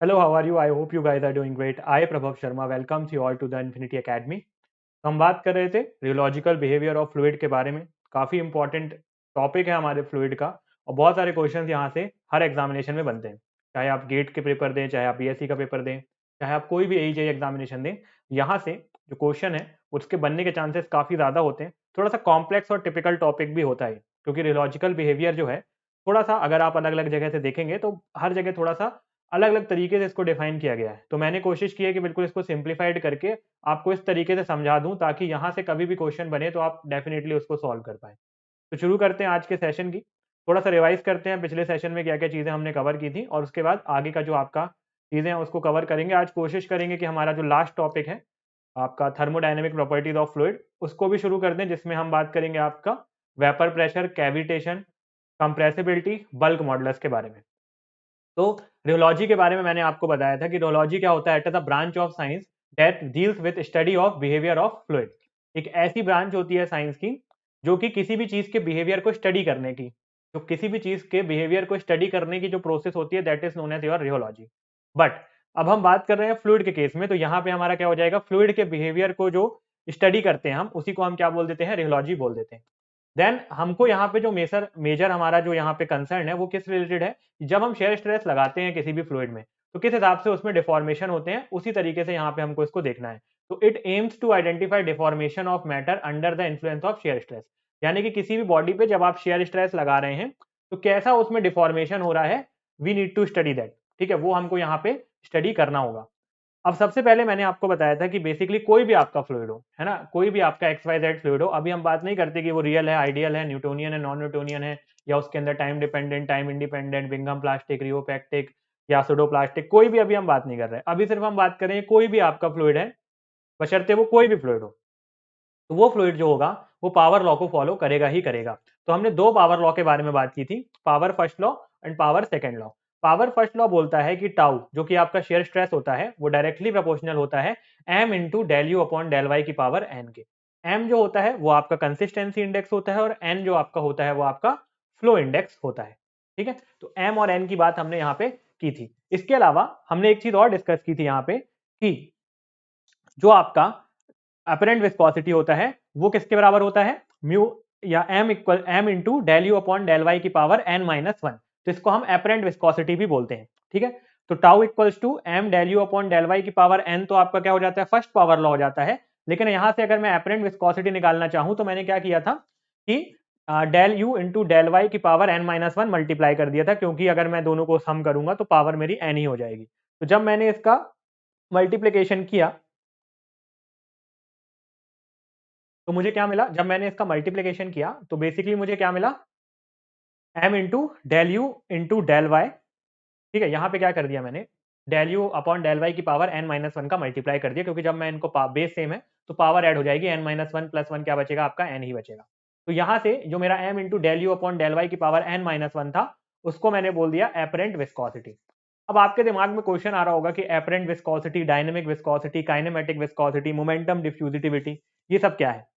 Hello, how are you? I hope you guys are doing great. I, Prabhav Sharma, welcomes you all to the Infinity Academy. तो हम बात कर रहे थे rheological behaviour of fluid के बारे में। काफ़ी इंपॉर्टेंट टॉपिक है हमारे फ्लूइड का और बहुत सारे क्वेश्चंस यहाँ से हर एग्जामिनेशन में बनते हैं। चाहे आप गेट के पेपर दें, चाहे आप बीएससी का पेपर दें, चाहे आप कोई भी एईजे एग्जामिनेशन दें, यहाँ से जो क्वेश्चन है उसके बनने के चांसेस काफ़ी ज़्यादा होते हैं। थोड़ा सा कॉम्प्लेक्स और टिपिकल टॉपिक भी होता है क्योंकि रियोलॉजिकल बिहेवियर जो है थोड़ा सा अगर आप अलग अलग जगह से देखेंगे तो हर जगह थोड़ा सा अलग अलग तरीके से इसको डिफाइन किया गया है। तो मैंने कोशिश की है कि बिल्कुल इसको सिंप्लीफाइड करके आपको इस तरीके से समझा दूं ताकि यहाँ से कभी भी क्वेश्चन बने तो आप डेफिनेटली उसको सॉल्व कर पाएँ। तो शुरू करते हैं आज के सेशन की। थोड़ा सा रिवाइज़ करते हैं पिछले सेशन में क्या-क्या चीज़ें हमने कवर की थी और उसके बाद आगे का जो आपका चीज़ें हैं उसको कवर करेंगे। आज कोशिश करेंगे कि हमारा जो लास्ट टॉपिक है, आपका थर्मोडायनामिक प्रॉपर्टीज़ ऑफ फ्लूइड उसको भी शुरू कर दें जिसमें हम बात करेंगे आपका vapour pressure, cavitation, compressibility, bulk modulus के बारे में। तो रियोलॉजी के बारे में मैंने आपको बताया था कि रियोलॉजी क्या होता है। It is a branch of science that deals with study of behaviour of fluid. एक ऐसी ब्रांच होती है साइंस की जो कि किसी भी चीज के बिहेवियर को स्टडी करने की, जो किसी भी चीज के बिहेवियर को स्टडी करने की जो प्रोसेस होती है that is known as your rheology. But अब हम बात कर रहे हैं फ्लूइड के केस में, तो यहाँ पे हमारा क्या हो जाएगा, फ्लूइड के बिहेवियर को जो स्टडी करते हैं हम उसी को हम क्या बोल देते हैं, रियोलॉजी बोल देते हैं। देन हमको यहाँ पे जो मेजर मेजर हमारा जो यहाँ पे कंसर्न है वो किस रिलेटेड है, जब हम शेयर स्ट्रेस लगाते हैं किसी भी फ्लूइड में तो किस हिसाब से उसमें डिफॉर्मेशन होते हैं, उसी तरीके से यहाँ पे हमको इसको देखना है। तो it aims to identify deformation of matter under the influence of shear stress. यानी कि किसी भी बॉडी पे जब आप शेयर स्ट्रेस लगा रहे हैं तो कैसा उसमें डिफॉर्मेशन हो रहा है, we need to study that. ठीक है, वो हमको यहाँ पे स्टडी करना होगा। अब सबसे पहले मैंने आपको बताया था कि बेसिकली कोई भी आपका फ्लूइड हो, है ना, कोई भी आपका एक्स वाई जेड फ्लूइड हो, अभी हम बात नहीं करते कि वो रियल है, आइडियल है, न्यूटोनियन है, नॉन न्यूटोनियन है, या उसके अंदर time dependent, time independent, Bingham plastic, rheopectic या सुडो प्लास्टिक, कोई भी अभी हम बात नहीं कर रहे हैं। अभी सिर्फ हम बात करें कोई भी आपका फ्लूइड है, बशर्ते वो कोई भी फ्लूइड हो, तो वो फ्लूइड जो होगा वो पावर लॉ को फॉलो करेगा ही करेगा। तो हमने दो पावर लॉ के बारे में बात की थी, power first law and power second law. Power first law बोलता है कि टाउ जो कि आपका शेयर स्ट्रेस होता है वो डायरेक्टली प्रोपोर्शनल होता है m into del u upon del Y की पावर एन के। एम जो होता है वो आपका कंसिस्टेंसी इंडेक्स होता है और एन जो आपका होता है वो आपका फ्लो इंडेक्स होता है। ठीक है, तो एम और एन की बात हमने यहाँ पे की थी। इसके अलावा हमने एक चीज और डिस्कस की थी यहाँ पे कि जो आपका अपरेंट विस्कोसिटी होता है वो किसके बराबर होता है, म्यू या m equal m into del u upon del Y की पावर एन माइनस वन। तो इसको हम अपरेंट विस्कोसिटी भी बोलते हैं। ठीक है, तो tau equals to m del u upon del Y की पावर एन, तो आपका क्या हो जाता है, फर्स्ट पावर लॉ हो जाता है। लेकिन यहां से अगर मैं अपरेंट विस्कोसिटी निकालना चाहूं तो मैंने क्या किया था कि del you into del Y की power N minus one multiply कर दिया था, क्योंकि अगर मैं दोनों को सम करूंगा तो पावर मेरी एन ही हो जाएगी। तो जब मैंने इसका मल्टीप्लीकेशन किया तो मुझे क्या मिला, जब मैंने इसका मल्टीप्लीकेशन किया तो बेसिकली मुझे क्या मिला, m into del you into del y. ठीक है, यहाँ पे क्या कर दिया मैंने, del u upon del Y की पावर एन माइनस वन का मल्टीप्लाई कर दिया, क्योंकि जब मैं इनको बेस सेम है तो पावर ऐड हो जाएगी, n minus one plus one क्या बचेगा, आपका एन ही बचेगा। तो यहाँ से जो मेरा m into del u upon del Y की पावर एन माइनस वन था उसको मैंने बोल दिया एपरेंट विस्कोसिटी। अब आपके दिमाग में क्वेश्चन आ रहा होगा कि apparent viscosity, dynamic viscosity, kinematic viscosity, momentum diffusivity, ये सब क्या है।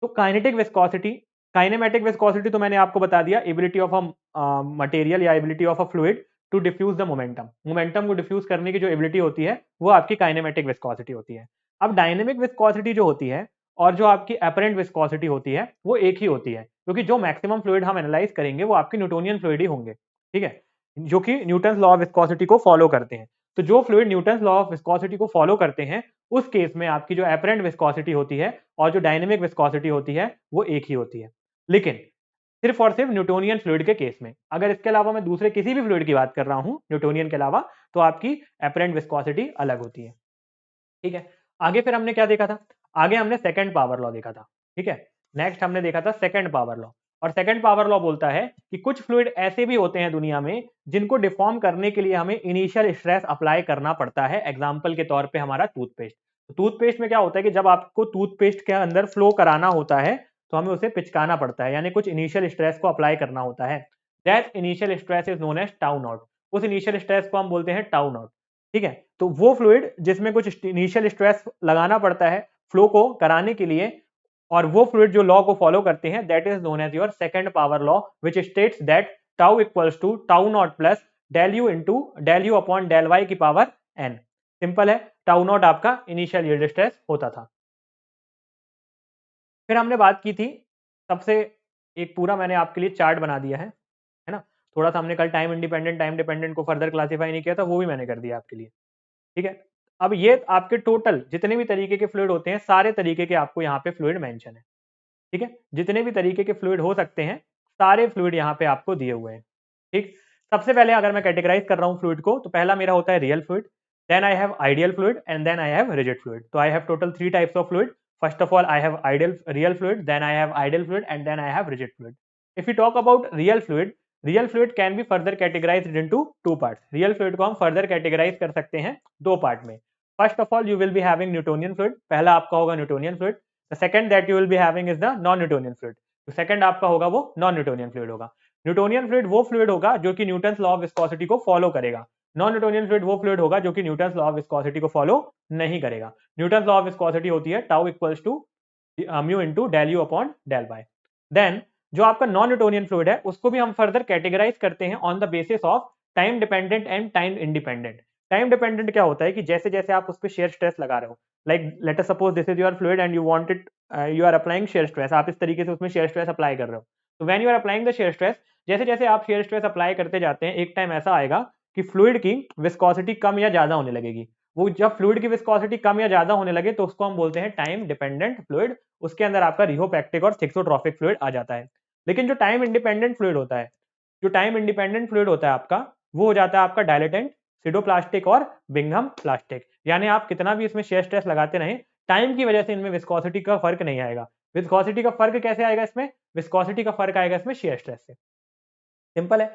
तो काइनेटिक विस्कोसिटी, काइनेमेटिक विस्कोसिटी तो मैंने आपको बता दिया, एबिलिटी ऑफ अ मटेरियल या ability of a fluid to diffuse the momentum. Momentum को डिफ्यूज करने की जो एबिलिटी होती है वो आपकी काइनेमेटिक विस्कोसिटी होती है। अब डायनेमिक विस्कोसिटी जो होती है और जो आपकी अपरेंट विस्कोसिटी होती है वो एक ही होती है, क्योंकि जो मैक्सिमम फ्लूइड हम एनालाइज करेंगे वो आपके न्यूटोनियन फ्लूइड ही होंगे। ठीक है, जो कि न्यूटन लॉ ऑफ विस्कोसिटी को फॉलो करते हैं। तो जो fluid Newton law of viscosity को फॉलो करते हैं उस केस में आपकी जो अपरेंट विस्कोसिटी होती है और जो डायनेमिक विस्कोसिटी होती है वो एक ही होती है। लेकिन सिर्फ और सिर्फ न्यूटोनियन फ्लूइड के केस में, अगर इसके अलावा मैं दूसरे किसी भी फ्लूइड की बात कर रहा हूं न्यूटोनियन के अलावा, तो आपकी अपरेंट विस्कोसिटी अलग होती है। ठीक है, आगे फिर हमने क्या देखा था, आगे हमने सेकंड पावर लॉ देखा था। ठीक है, नेक्स्ट हमने देखा था सेकंड पावर लॉ। और सेकंड पावर लॉ बोलता है कि कुछ फ्लूइड ऐसे भी होते हैं दुनिया में जिनको डिफॉर्म करने के लिए हमें इनिशियल स्ट्रेस अप्लाई करना पड़ता है। एग्जाम्पल के तौर पे हमारा टूथपेस्ट। तो टूथपेस्ट में क्या होता है कि जब आपको टूथपेस्ट के अंदर फ्लो कराना होता है तो हमें उसे पिचकाना पड़ता है, यानी कुछ इनिशियल स्ट्रेस को अप्लाई करना होता है। That initial stress is known as tau nought. उस इनिशियल स्ट्रेस को हम बोलते हैं टाउ नॉट। ठीक है, तो वो फ्लूइड जिसमें कुछ इनिशियल स्ट्रेस लगाना पड़ता है फ्लो को कराने के लिए, और वो फ्लूइड जो लॉ को फॉलो करते हैं, that is known as your second power law, which states that tau equals to tau not plus del u upon del Y की पावर n। सिंपल है, टाउ नॉट आपका इनिशियल यील्ड स्ट्रेस होता था। फिर हमने बात की थी सबसे, एक पूरा मैंने आपके लिए चार्ट बना दिया है ना। थोड़ा सा हमने कल टाइम इंडिपेंडेंट टाइम डिपेंडेंट को फर्दर क्लासीफाई नहीं किया था, वो भी मैंने कर दिया आपके लिए, ठीक है। अब ये आपके टोटल जितने भी तरीके के फ्लूइड होते हैं, सारे तरीके के आपको यहाँ पे फ्लूइड मेंशन है, ठीक है। जितने भी तरीके के फ्लूइड हो सकते हैं, सारे फ्लूइड यहाँ पे आपको दिए हुए हैं, ठीक। सबसे पहले अगर मैं कैटेगराइज कर रहा हूँ फ्लूइड को, तो पहला मेरा होता है real fluid, then I have ideal fluid and then I have rigid fluid. तो I have total 3 types of fluid. First of all I have ideal real fluid, then I have ideal fluid and then I have rigid fluid. If you talk about real fluid can be further categorized into 2 parts. Real fluid को हम further categorise कर सकते हैं 2 part में। First of all you will be having Newtonian fluid, पहला आपका होगा Newtonian fluid. The second that you will be having is the non Newtonian fluid. तो सेकंड आपका होगा वो नॉन न्यूटोनियन फ्लूइड होगा। न्यूटोनियन फ्लूइड वो फ्लूइड होगा जो कि न्यूटन्स लॉ ऑफ विस्कोसिटी को फॉलो करेगा। नॉन न्यूटोनियन फ्लूइड वो फ्लूइड होगा जो कि न्यूटन्स लॉ ऑफ विस्कोसिटी को फॉलो नहीं करेगा। न्यूटन्स लॉ ऑफ विस्कोसिटी होती है tau equals to mu into del u upon del y. Then जो आपका नॉन न्यूटोनियन फ्लूइड है, उसको भी हम फर्दर कैटेगराइज करते हैं on the basis of time dependent and time independent. Time dependent क्या होता है कि जैसे जैसे आप उस पर शेयर स्ट्रेस लगा रहे हो, like let us suppose this is your fluid and you want it, you are applying shear stress, आप इस तरीके से उसमें शेयर स्ट्रेस अप्लाई कर रहे हो। तो when you are applying the shear stress, जैसे जैसे आप शेयर स्ट्रेस अप्लाई करते जाते हैं, एक टाइम ऐसा आएगा कि फ्लूइड की विस्कोसिटी कम या ज्यादा होने लगेगी। वो जब फ्लूइड की विस्कोसिटी कम या ज्यादा होने लगे, तो उसको हम बोलते हैं टाइम डिपेंडेंट फ्लूइड। उसके अंदर आपका रिहोपैक्टिक और थिक्सोट्रॉफिक फ्लूइड आ जाता है। लेकिन जो टाइम इंडिपेंडेंट फ्लूइड होता है, जो टाइम इंडिपेंडेंट फ्लूइड होता है आपका, वो हो जाता है आपका डायलेटेंट, सिडोप्लास्टिक और बिंघम प्लास्टिक। यानी आप कितना भी इसमें शेयर स्ट्रेस लगाते रहें, टाइम की वजह से इनमें विस्कोसिटी का फर्क नहीं आएगा। विस्कोसिटी का फर्क कैसे आएगा इसमें? विस्कोसिटी का फर्क आएगा इसमें शेयर स्ट्रेस से। सिंपल है।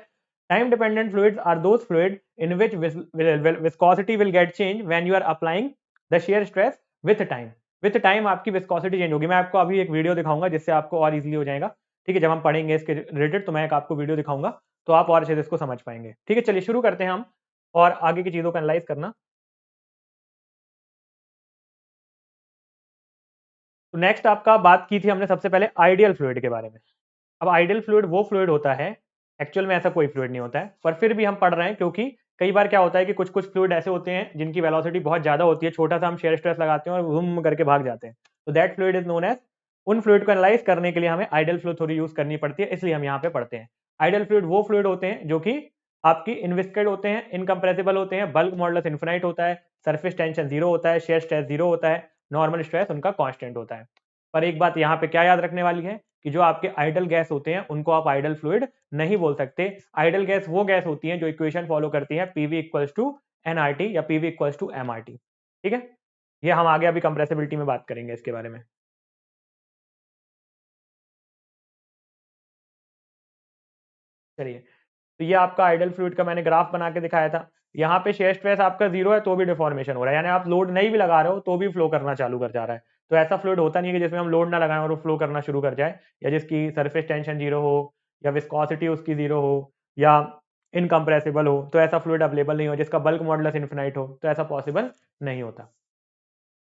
Time dependent fluids are those fluid in which viscosity will get change when you are applying the shear stress with time. With time आपकी विस्कोसिटी चेंज होगी। मैं आपको अभी एक वीडियो दिखाऊंगा जिससे आपको और इजीली हो जाएगा, ठीक है। जब हम पढ़ेंगे इसके रिलेटेड, तो मैं एक आपको वीडियो दिखाऊंगा, तो आप और अच्छे से इसको समझ पाएंगे, ठीक है। चलिए शुरू करते हैं हम और आगे की चीजों को एनालाइज करना। तो नेक्स्ट आपका बात की थी हमने सबसे पहले आइडियल फ्लूइड के बारे में। अब आइडियल फ्लूइड वो फ्लूइड होता है, एक्चुअल में ऐसा कोई फ्लूइड नहीं होता है, पर फिर भी हम पढ़ रहे हैं क्योंकि कई बार क्या होता है कि कुछ कुछ फ्लूइड ऐसे होते हैं जिनकी वेलोसिटी बहुत ज्यादा होती है, छोटा सा हम शेयर स्ट्रेस लगाते हैं और घूम करके भाग जाते हैं। तो that fluid is known as, उन फ्लूइड को एनालाइज करने के लिए हमें आइडियल फ्लूइड थ्योरी यूज करनी पड़ती है, इसलिए हम यहाँ पे पढ़ते हैं। आइडियल फ्लूइड वो फ्लूइड होते हैं जो कि आपकी इनविस्केड होते हैं, इनकम्प्रेसिबल होते हैं, बल्क मॉडुलस इन्फिनाइट होता है, सरफेस टेंशन जीरो होता है, शेयर स्ट्रेस जीरो होता है, नॉर्मल स्ट्रेस उनका कांस्टेंट होता है। पर एक बात यहाँ पे क्या याद रखने वाली है कि जो आपके आइडल गैस होते हैं उनको आप आइडल फ्लूइड नहीं बोल सकते। आइडल गैस वो गैस होती है जो इक्वेशन फॉलो करती है पीवी इक्वल्स टू एनआरटी या पीवी इक्वल्स टू एमआरटी, ठीक है। ये हम आगे अभी कंप्रेसिबिलिटी में बात करेंगे इसके बारे में। चलिए, तो ये आपका आइडल फ्लूइड का मैंने ग्राफ बना के दिखाया था। यहाँ पे शेयर स्ट्रेस आपका जीरो है तो भी डिफॉर्मेशन हो रहा है, यानी आप लोड नहीं भी लगा रहे हो तो भी फ्लो करना चालू कर जा रहा है। तो ऐसा फ्लूइड होता नहीं है कि जिसमें हम लोड ना लगाएं और वो फ्लो करना शुरू कर जाए, या जिसकी सरफेस टेंशन जीरो हो, या विस्कोसिटी उसकी जीरो हो, या इनकम्प्रेसिबल हो। तो ऐसा फ्लूइड अवेलेबल नहीं हो, जिसका बल्क मॉडुलस इन्फिनाइट हो, तो ऐसा पॉसिबल नहीं होता।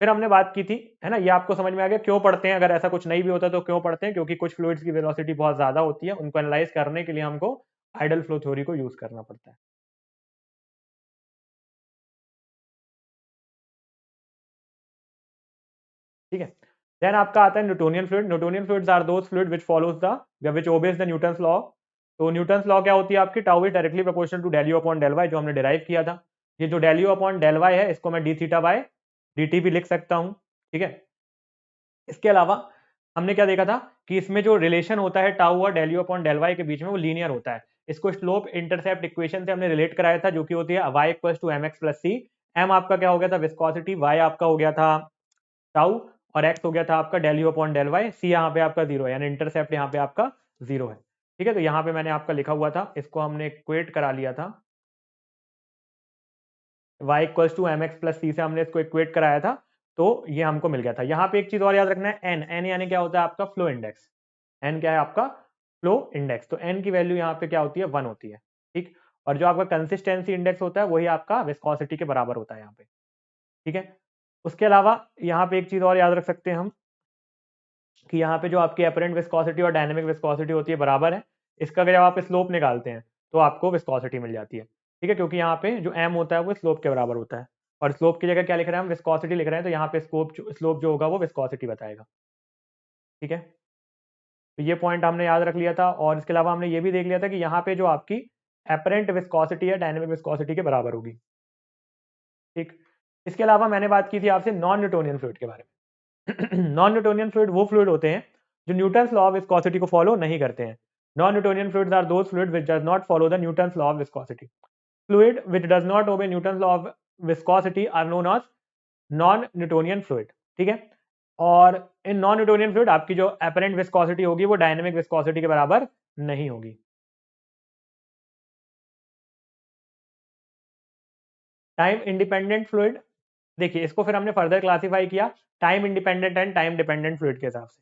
फिर हमने बात की थी, है ना, ये आपको समझ में आ गया क्यों पढ़ते हैं। अगर ऐसा कुछ नहीं भी होता तो क्यों पढ़ते हैं? क्योंकि कुछ फ्लूइड्स की वेलोसिटी बहुत ज्यादा होती है, उनको एनालाइज करने के लिए हमको आइडल फ्लो थ्योरी को यूज करना पड़ता है, ठीक है। देन आपका आता है Newtonian fluid. Newtonian fluids are those fluid which follows the या which obeys the Newton's law. तो न्यूटन्स लॉ क्या होती है आपकी? Tau is directly proportional to del u upon del y, जो हमने डिराइव किया था। ये जो del u upon del y है, इसको मैं d theta by D T भी लिख सकता हूँ, ठीक है। इसके अलावा हमने क्या देखा था कि इसमें जो रिलेशन होता है टाउ और del u upon del y के बीच में, वो लीनियर होता है। इसको स्लोप इंटरसेप्ट इक्वेशन से हमने रिलेट कराया था, जो कि होती है y equals to m x plus c. M आपका क्या हो गया था? विस्कोसिटी। y आपका हो गया था टाउ, और x हो गया था आपका del u upon del y. See यहाँ पे आपका जीरो है, यानी इंटरसेप्ट यहाँ पे आपका जीरो है, ठीक है। तो यहाँ पे मैंने आपका लिखा हुआ था, इसको हमने इक्वेट करा लिया था। y equals to m x plus c से हमने इसको इक्वेट कराया था, तो ये हमको मिल गया था। यहाँ पे एक चीज और याद रखना है, n यानी क्या होता है आपका? Flow index. n क्या है आपका? Flow index. तो n की वैल्यू यहाँ पे क्या होती है? 1 होती है, ठीक। और जो आपका कंसिस्टेंसी इंडेक्स होता है वही आपका विस्कोसिटी के बराबर होता है यहाँ पे, ठीक है। उसके अलावा यहाँ पे एक चीज और याद रख सकते हैं हम कि यहाँ पे जो आपकी अपरेंट विस्कोसिटी और डायनेमिक विस्कोसिटी होती है बराबर है। इसका अगर जब आप स्लोप निकालते हैं तो आपको विस्कोसिटी मिल जाती है। ठीक है, क्योंकि यहाँ पे जो m होता है वो स्लोप के बराबर होता है, और स्लोप की जगह क्या लिख रहे हैं हम, विस्कोसिटी लिख रहे हैं, तो यहाँ पे स्लोप जो होगा वो विस्कोसिटी बताएगा। ठीक है, तो ये पॉइंट हमने याद रख लिया था, और इसके अलावा हमने ये भी देख लिया था कि यहाँ पे जो आपकी एपरेंट विस्कोसिटी है डायनेमिक विस्कोसिटी के बराबर होगी। ठीक, इसके अलावा मैंने बात की थी आपसे नॉन न्यूटोनियन फ्लूइड के बारे में। नॉन न्यूटोनियन फ्लूइड वो फ्लूइड होते हैं जो न्यूटन्स लॉ ऑफ विस्कोसिटी को फॉलो नहीं करते हैं। Non Newtonian fluids are those fluid which does not follow the Newton's law of viscosity. Fluid which does not obey Newton's law of viscosity are known as non Newtonian fluid. ठीक है, और in non Newtonian fluid आपकी जो apparent viscosity होगी वो dynamic viscosity के बराबर नहीं होगी। टाइम इंडिपेंडेंट फ्लूइड, देखिए इसको फिर हमने फर्दर क्लासिफाई किया time independent and time dependent fluid के हिसाब से।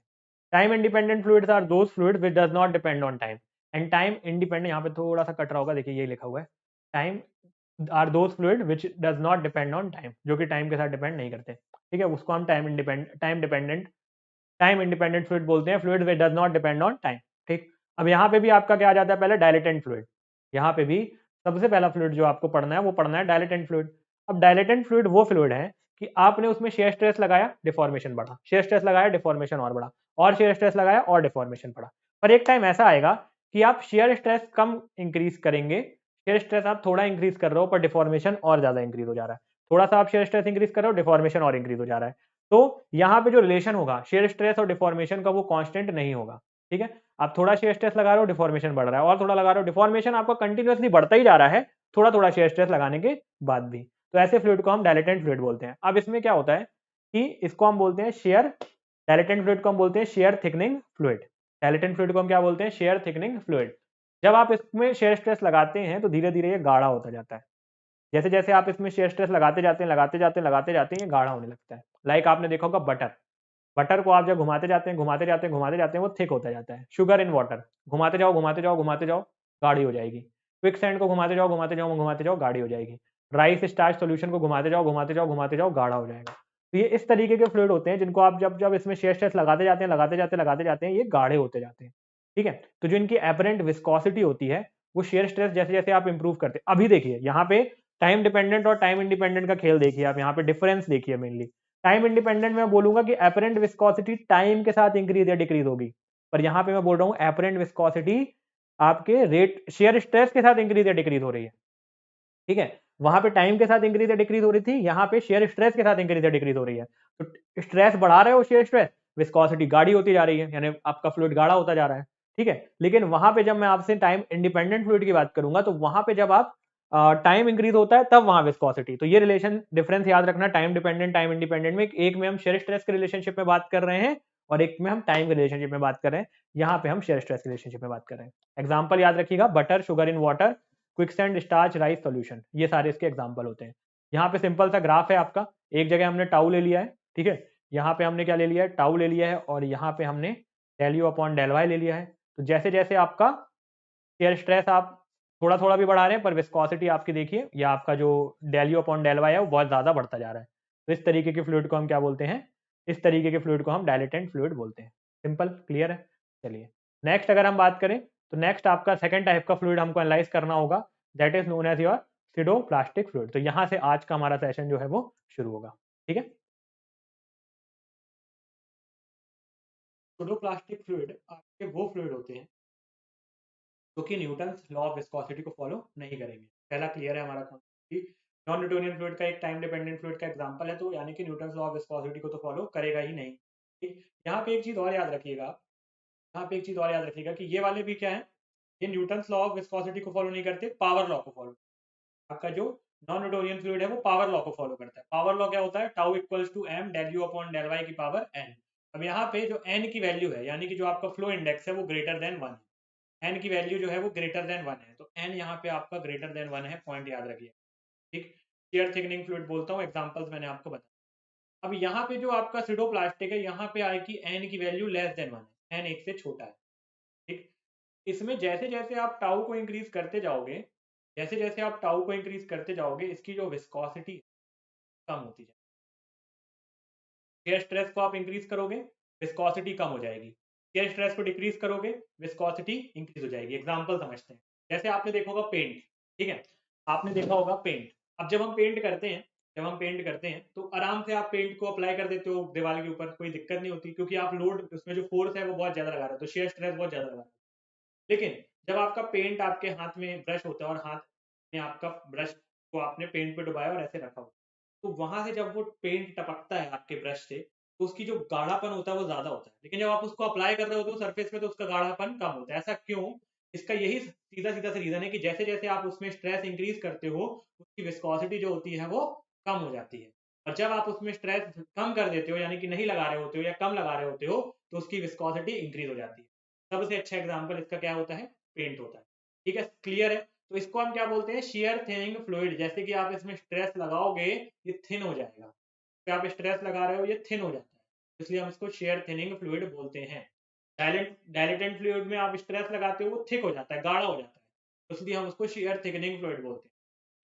Time independent fluids are those fluid which does not depend on time, and time independent, यहाँ पे थोड़ा सा कट रहा होगा, देखिए ये लिखा हुआ है, time are those fluid which does not depend on time, जो कि टाइम के साथ डिपेंड नहीं करते। ठीक है, उसको हम टाइम इंडिपेंडेंट फ्लूइड बोलते हैं, fluid which does not depend on time. ठीक, अब यहाँ पे भी आपका क्या आ जाता है, पहले डायलेटेंट फ्लूइड। यहाँ पे भी सबसे पहला फ्लूइड जो आपको पढ़ना है वो पढ़ना है डायलेटेंट फ्लूइड। अब डायलेटेंट फ्लूइड वो फ्लूइड है कि आपने उसमें शेयर स्ट्रेस लगाया, डिफॉर्मेशन बढ़ा, शेयर स्ट्रेस लगाया, डिफॉर्मेशन और बढ़ा, और शेयर स्ट्रेस लगाया और डिफॉर्मेशन बढ़ा। पर एक टाइम ऐसा आएगा कि आप शेयर स्ट्रेस कम इंक्रीज करेंगे, शेयर स्ट्रेस आप थोड़ा इंक्रीज कर रहे हो पर डिफॉर्मेशन और ज्यादा इंक्रीज हो जा रहा है, थोड़ा सा आप शेयर स्ट्रेस इंक्रीज कर रहे हो, डिफॉर्मेशन और इंक्रीज हो जा रहा है। तो यहाँ पे जो रिलेशन होगा शेयर स्ट्रेस और डिफॉर्मेशन का वो कांस्टेंट नहीं होगा। ठीक है, आप थोड़ा शेयर स्ट्रेस लगा रहे हो, डिफॉर्मेशन बढ़ रहा है, और थोड़ा लगा रहे हो, डिफॉर्मेशन आपका कंटिन्यूअसली बढ़ता ही जा रहा है, थोड़ा थोड़ा शेयर स्ट्रेस लगाने के बाद भी। तो ऐसे फ्लूइड को हम डायलेटेंट फ्लूइड बोलते हैं। अब इसमें क्या होता है कि इसको हम बोलते हैं शेयर, डायलेटेंट फ्लूइड को हम बोलते हैं share thickening fluid. Dilatant fluid को हम क्या बोलते हैं, शेयर थिकनिंग फ्लूइड। जब आप इसमें शेयर स्ट्रेस लगाते हैं तो धीरे धीरे ये गाढ़ा होता जाता है। जैसे जैसे आप इसमें शेयर स्ट्रेस लगाते जाते हैं, लगाते जाते हैं, लगाते जाते हैं, ये गाढ़ा होने लगता है। लाइक आपने देखा होगा बटर, बटर को आप जब घुमाते जाते हैं, घुमाते जाते हैं, घुमाते जाते हैं, वो थिक होता जाता है। शुगर इन वाटर, घुमाते जाओ, घुमाते जाओ, घुमाते जाओ, गाढ़ी हो जाएगी। क्विक सैंड को घुमाते जाओ, घुमाते जाओ, घुमाते जाओ, गाढ़ी हो जाएगी। राइस स्टार्च सॉल्यूशन को घुमाते जाओ, घुमाते जाओ, घुमाते जाओ, गाढ़ा हो जाएगा। तो ये इस तरीके के फ्लूइड होते हैं जिनको आप जब जब इसमें शेयर स्ट्रेस लगाते जाते हैं, लगाते जाते हैं, लगाते जाते हैं, ये गाढ़े होते जाते हैं। ठीक है, तो जो इनकी एपरेंट विस्कोसिटी होती है वो शेयर स्ट्रेस जैसे जैसे आप इंप्रूव करते हैं, अभी देखिए यहाँ पे टाइम डिपेंडेंट और टाइम इंडिपेंडेंट का खेल देखिए आप, यहाँ पे डिफरेंस देखिए मेनली। टाइम इंडिपेंडेंट में बोलूंगा कि एपरेंट विस्कोसिटी टाइम के साथ इंक्रीज या डिक्रीज होगी, पर यहाँ पे मैं बोल रहा हूँ एपरेंट विस्कोसिटी आपके रेट शेयर स्ट्रेस के साथ इंक्रीज या डिक्रीज हो रही है। ठीक है, वहां पे टाइम के साथ इंक्रीज या डिक्रीज हो रही थी, यहाँ पे शेयर स्ट्रेस के साथ इंक्रीज या डिक्रीज हो रही है। तो स्ट्रेस बढ़ा रहे हो शेयर स्ट्रेस, विस्कोसिटी गाढ़ी होती जा रही है, यानी आपका फ्लूइड गाढ़ा होता जा रहा है। ठीक है, लेकिन वहां पे जब मैं आपसे टाइम इंडिपेंडेंट फ्लूइड की बात करूंगा तो वहां पे जब आप टाइम इंक्रीज होता है तब वहां विस्कोसिटी, तो ये रिलेशन डिफरेंस याद रखना, टाइम डिपेंडेंट टाइम इंडिपेंडेंट में एक में हम शेयर स्ट्रेस के रिलेशनशिप में बात कर रहे हैं और एक में हम टाइम के रिलेशनशिप में बात कर रहे हैं। यहाँ पे हम शेयर स्ट्रेस के रिलेशनशिप में बात कर रहे हैं। एग्जाम्पल याद रखिएगा, butter, sugar in water, quicksand, starch, rice solution, ये सारे इसके एग्जांपल होते हैं। यहाँ पे सिंपल सा ग्राफ है आपका, एक जगह हमने टाउ ले लिया है, ठीक है, यहाँ पे हमने क्या ले लिया है, टाउ ले लिया है, और यहाँ पे हमने del u upon del y ले लिया है। तो जैसे जैसे आपका शेयर स्ट्रेस आप थोड़ा थोड़ा भी बढ़ा रहे हैं पर विस्कोसिटी आपकी देखिए, या आपका जो del u upon del y है वो बहुत ज्यादा बढ़ता जा रहा है। तो इस तरीके के फ्लूइड को हम क्या बोलते हैं, इस तरीके के फ्लूइड को हम डायलेटेंट फ्लूइड बोलते हैं। सिंपल, क्लियर है। चलिए नेक्स्ट अगर हम बात करें तो नेक्स्ट आपका सेकंड टाइप का फ्लूइड हमको एनालाइज करना होगा, that is known as your pseudoplastic fluid. तो यहाँ से आज का हमारा सेशन जो है वो शुरू होगा। ठीक है, सिडोप्लास्टिक फ्लूइड आपके वो फ्लूइड होते हैं जो कि न्यूटन्स लॉ ऑफ विस्कोसिटी को फॉलो नहीं करेंगे। पहला क्लियर है हमारा कॉन्सेप्ट। नॉन न्यूटोनियन फ्लूइड का एक टाइम डिपेंडेंट फ्लूइड का एग्जांपल है, तो यानी कि न्यूटन्स लॉ ऑफ विस्कोसिटी को तो फॉलो करेगा ही नहीं। ठीक, यहाँ पे एक चीज और याद रखिएगा, यहाँ पे एक चीज और याद रखिएगा कि ये वाले भी क्या है, ये न्यूटन्स लॉ ऑफ विस्कोसिटी को फॉलो नहीं करते, पावर लॉ को फॉलो। आपका जो नॉन न्यूटोनियन फ्लूइड है वो पावर लॉ को फॉलो करता है। पावर लॉ क्या होता है, tau equals to m del u upon del Y की पावर एन। अब यहाँ पे जो एन की वैल्यू है, यानी कि जो आपका फ्लो इंडेक्स है वो ग्रेटर देन 1, एन की वैल्यू जो है वो ग्रेटर देन 1 है, तो एन यहाँ पे आपका ग्रेटर देन 1 है, पॉइंट याद रखिए। ठीक, शेयर थिकनिंग फ्लूइड बोलता हूँ, एग्जांपल्स मैंने आपको बताया। अब यहाँ पे जो आपका सिडोप्लास्टिक है, यहाँ पे आएगी एन की वैल्यू लेस देन 1 है, एन 1 से छोटा है। ठीक, इसमें जैसे जैसे आप टाउ को इंक्रीज करते जाओगे, जैसे जैसे आप टाउ को इंक्रीज करते जाओगे, इसकी जो विस्कोसिटी कम होती जाएगी। शेयर स्ट्रेस को आप इंक्रीज करोगे, विस्कोसिटी कम हो जाएगी। शेयर स्ट्रेस को डिक्रीज करोगे, विस्कोसिटी इंक्रीज हो जाएगी। एग्जांपल समझते हैं, जैसे आपने देखा होगा पेंट, ठीक है, आपने देखा होगा पेंट। अब जब हम पेंट करते हैं, तो आराम से आप पेंट को अप्लाई कर देते हो दीवार के ऊपर, कोई दिक्कत नहीं होती, क्योंकि आप लोड उसमें जो फोर्स है वो बहुत ज्यादा लगा रहे हो, तो शेयर स्ट्रेस बहुत ज्यादा लगा रहे हो। लेकिन जब आपका पेंट आपके हाथ में ब्रश होता है और हाथ में आपका ब्रश को आपने पेंट पे डुबाया और ऐसे रखा हो, तो वहां से जब वो पेंट टपकता है आपके ब्रश से, तो उसकी जो गाढ़ापन होता है वो ज्यादा होता है। लेकिन जब आप उसको अप्लाई कर रहे होते हो सरफेस पे, तो उसका गाढ़ापन कम होता है। ऐसा क्यों? इसका यही सीधा सीधा सा रीजन है कि जैसे जैसे आप उसमें स्ट्रेस इंक्रीज करते हो, उसकी विस्कोसिटी जो होती है वो कम हो जाती है। और जब आप उसमें स्ट्रेस कम कर देते हो, यानी कि नहीं लगा रहे होते हो या कम लगा रहे होते हो, तो उसकी विस्कोसिटी इंक्रीज हो जाती है। सबसे अच्छा एग्जाम्पल इसका क्या होता है? पेंट होता है। ठीक है, क्लियर है? तो इसको हम क्या बोलते हैं? Share thinning fluid. जैसे कि आप इसमें स्ट्रेस लगाओगे, ये थिन हो जाएगा। तो आप स्ट्रेस लगा रहे हो, ये थिन हो जाता है, इसलिए हम इसको शेयर थिनिंग फ्लूइड बोलते हैं। डायलेटेंट फ्लूइड में आप स्ट्रेस लगाते हो, वो थिक हो जाता है, गाढ़ा हो जाता है, तो इसलिए हम उसको शेयर थिकनिंग फ्लूइड बोलते हैं।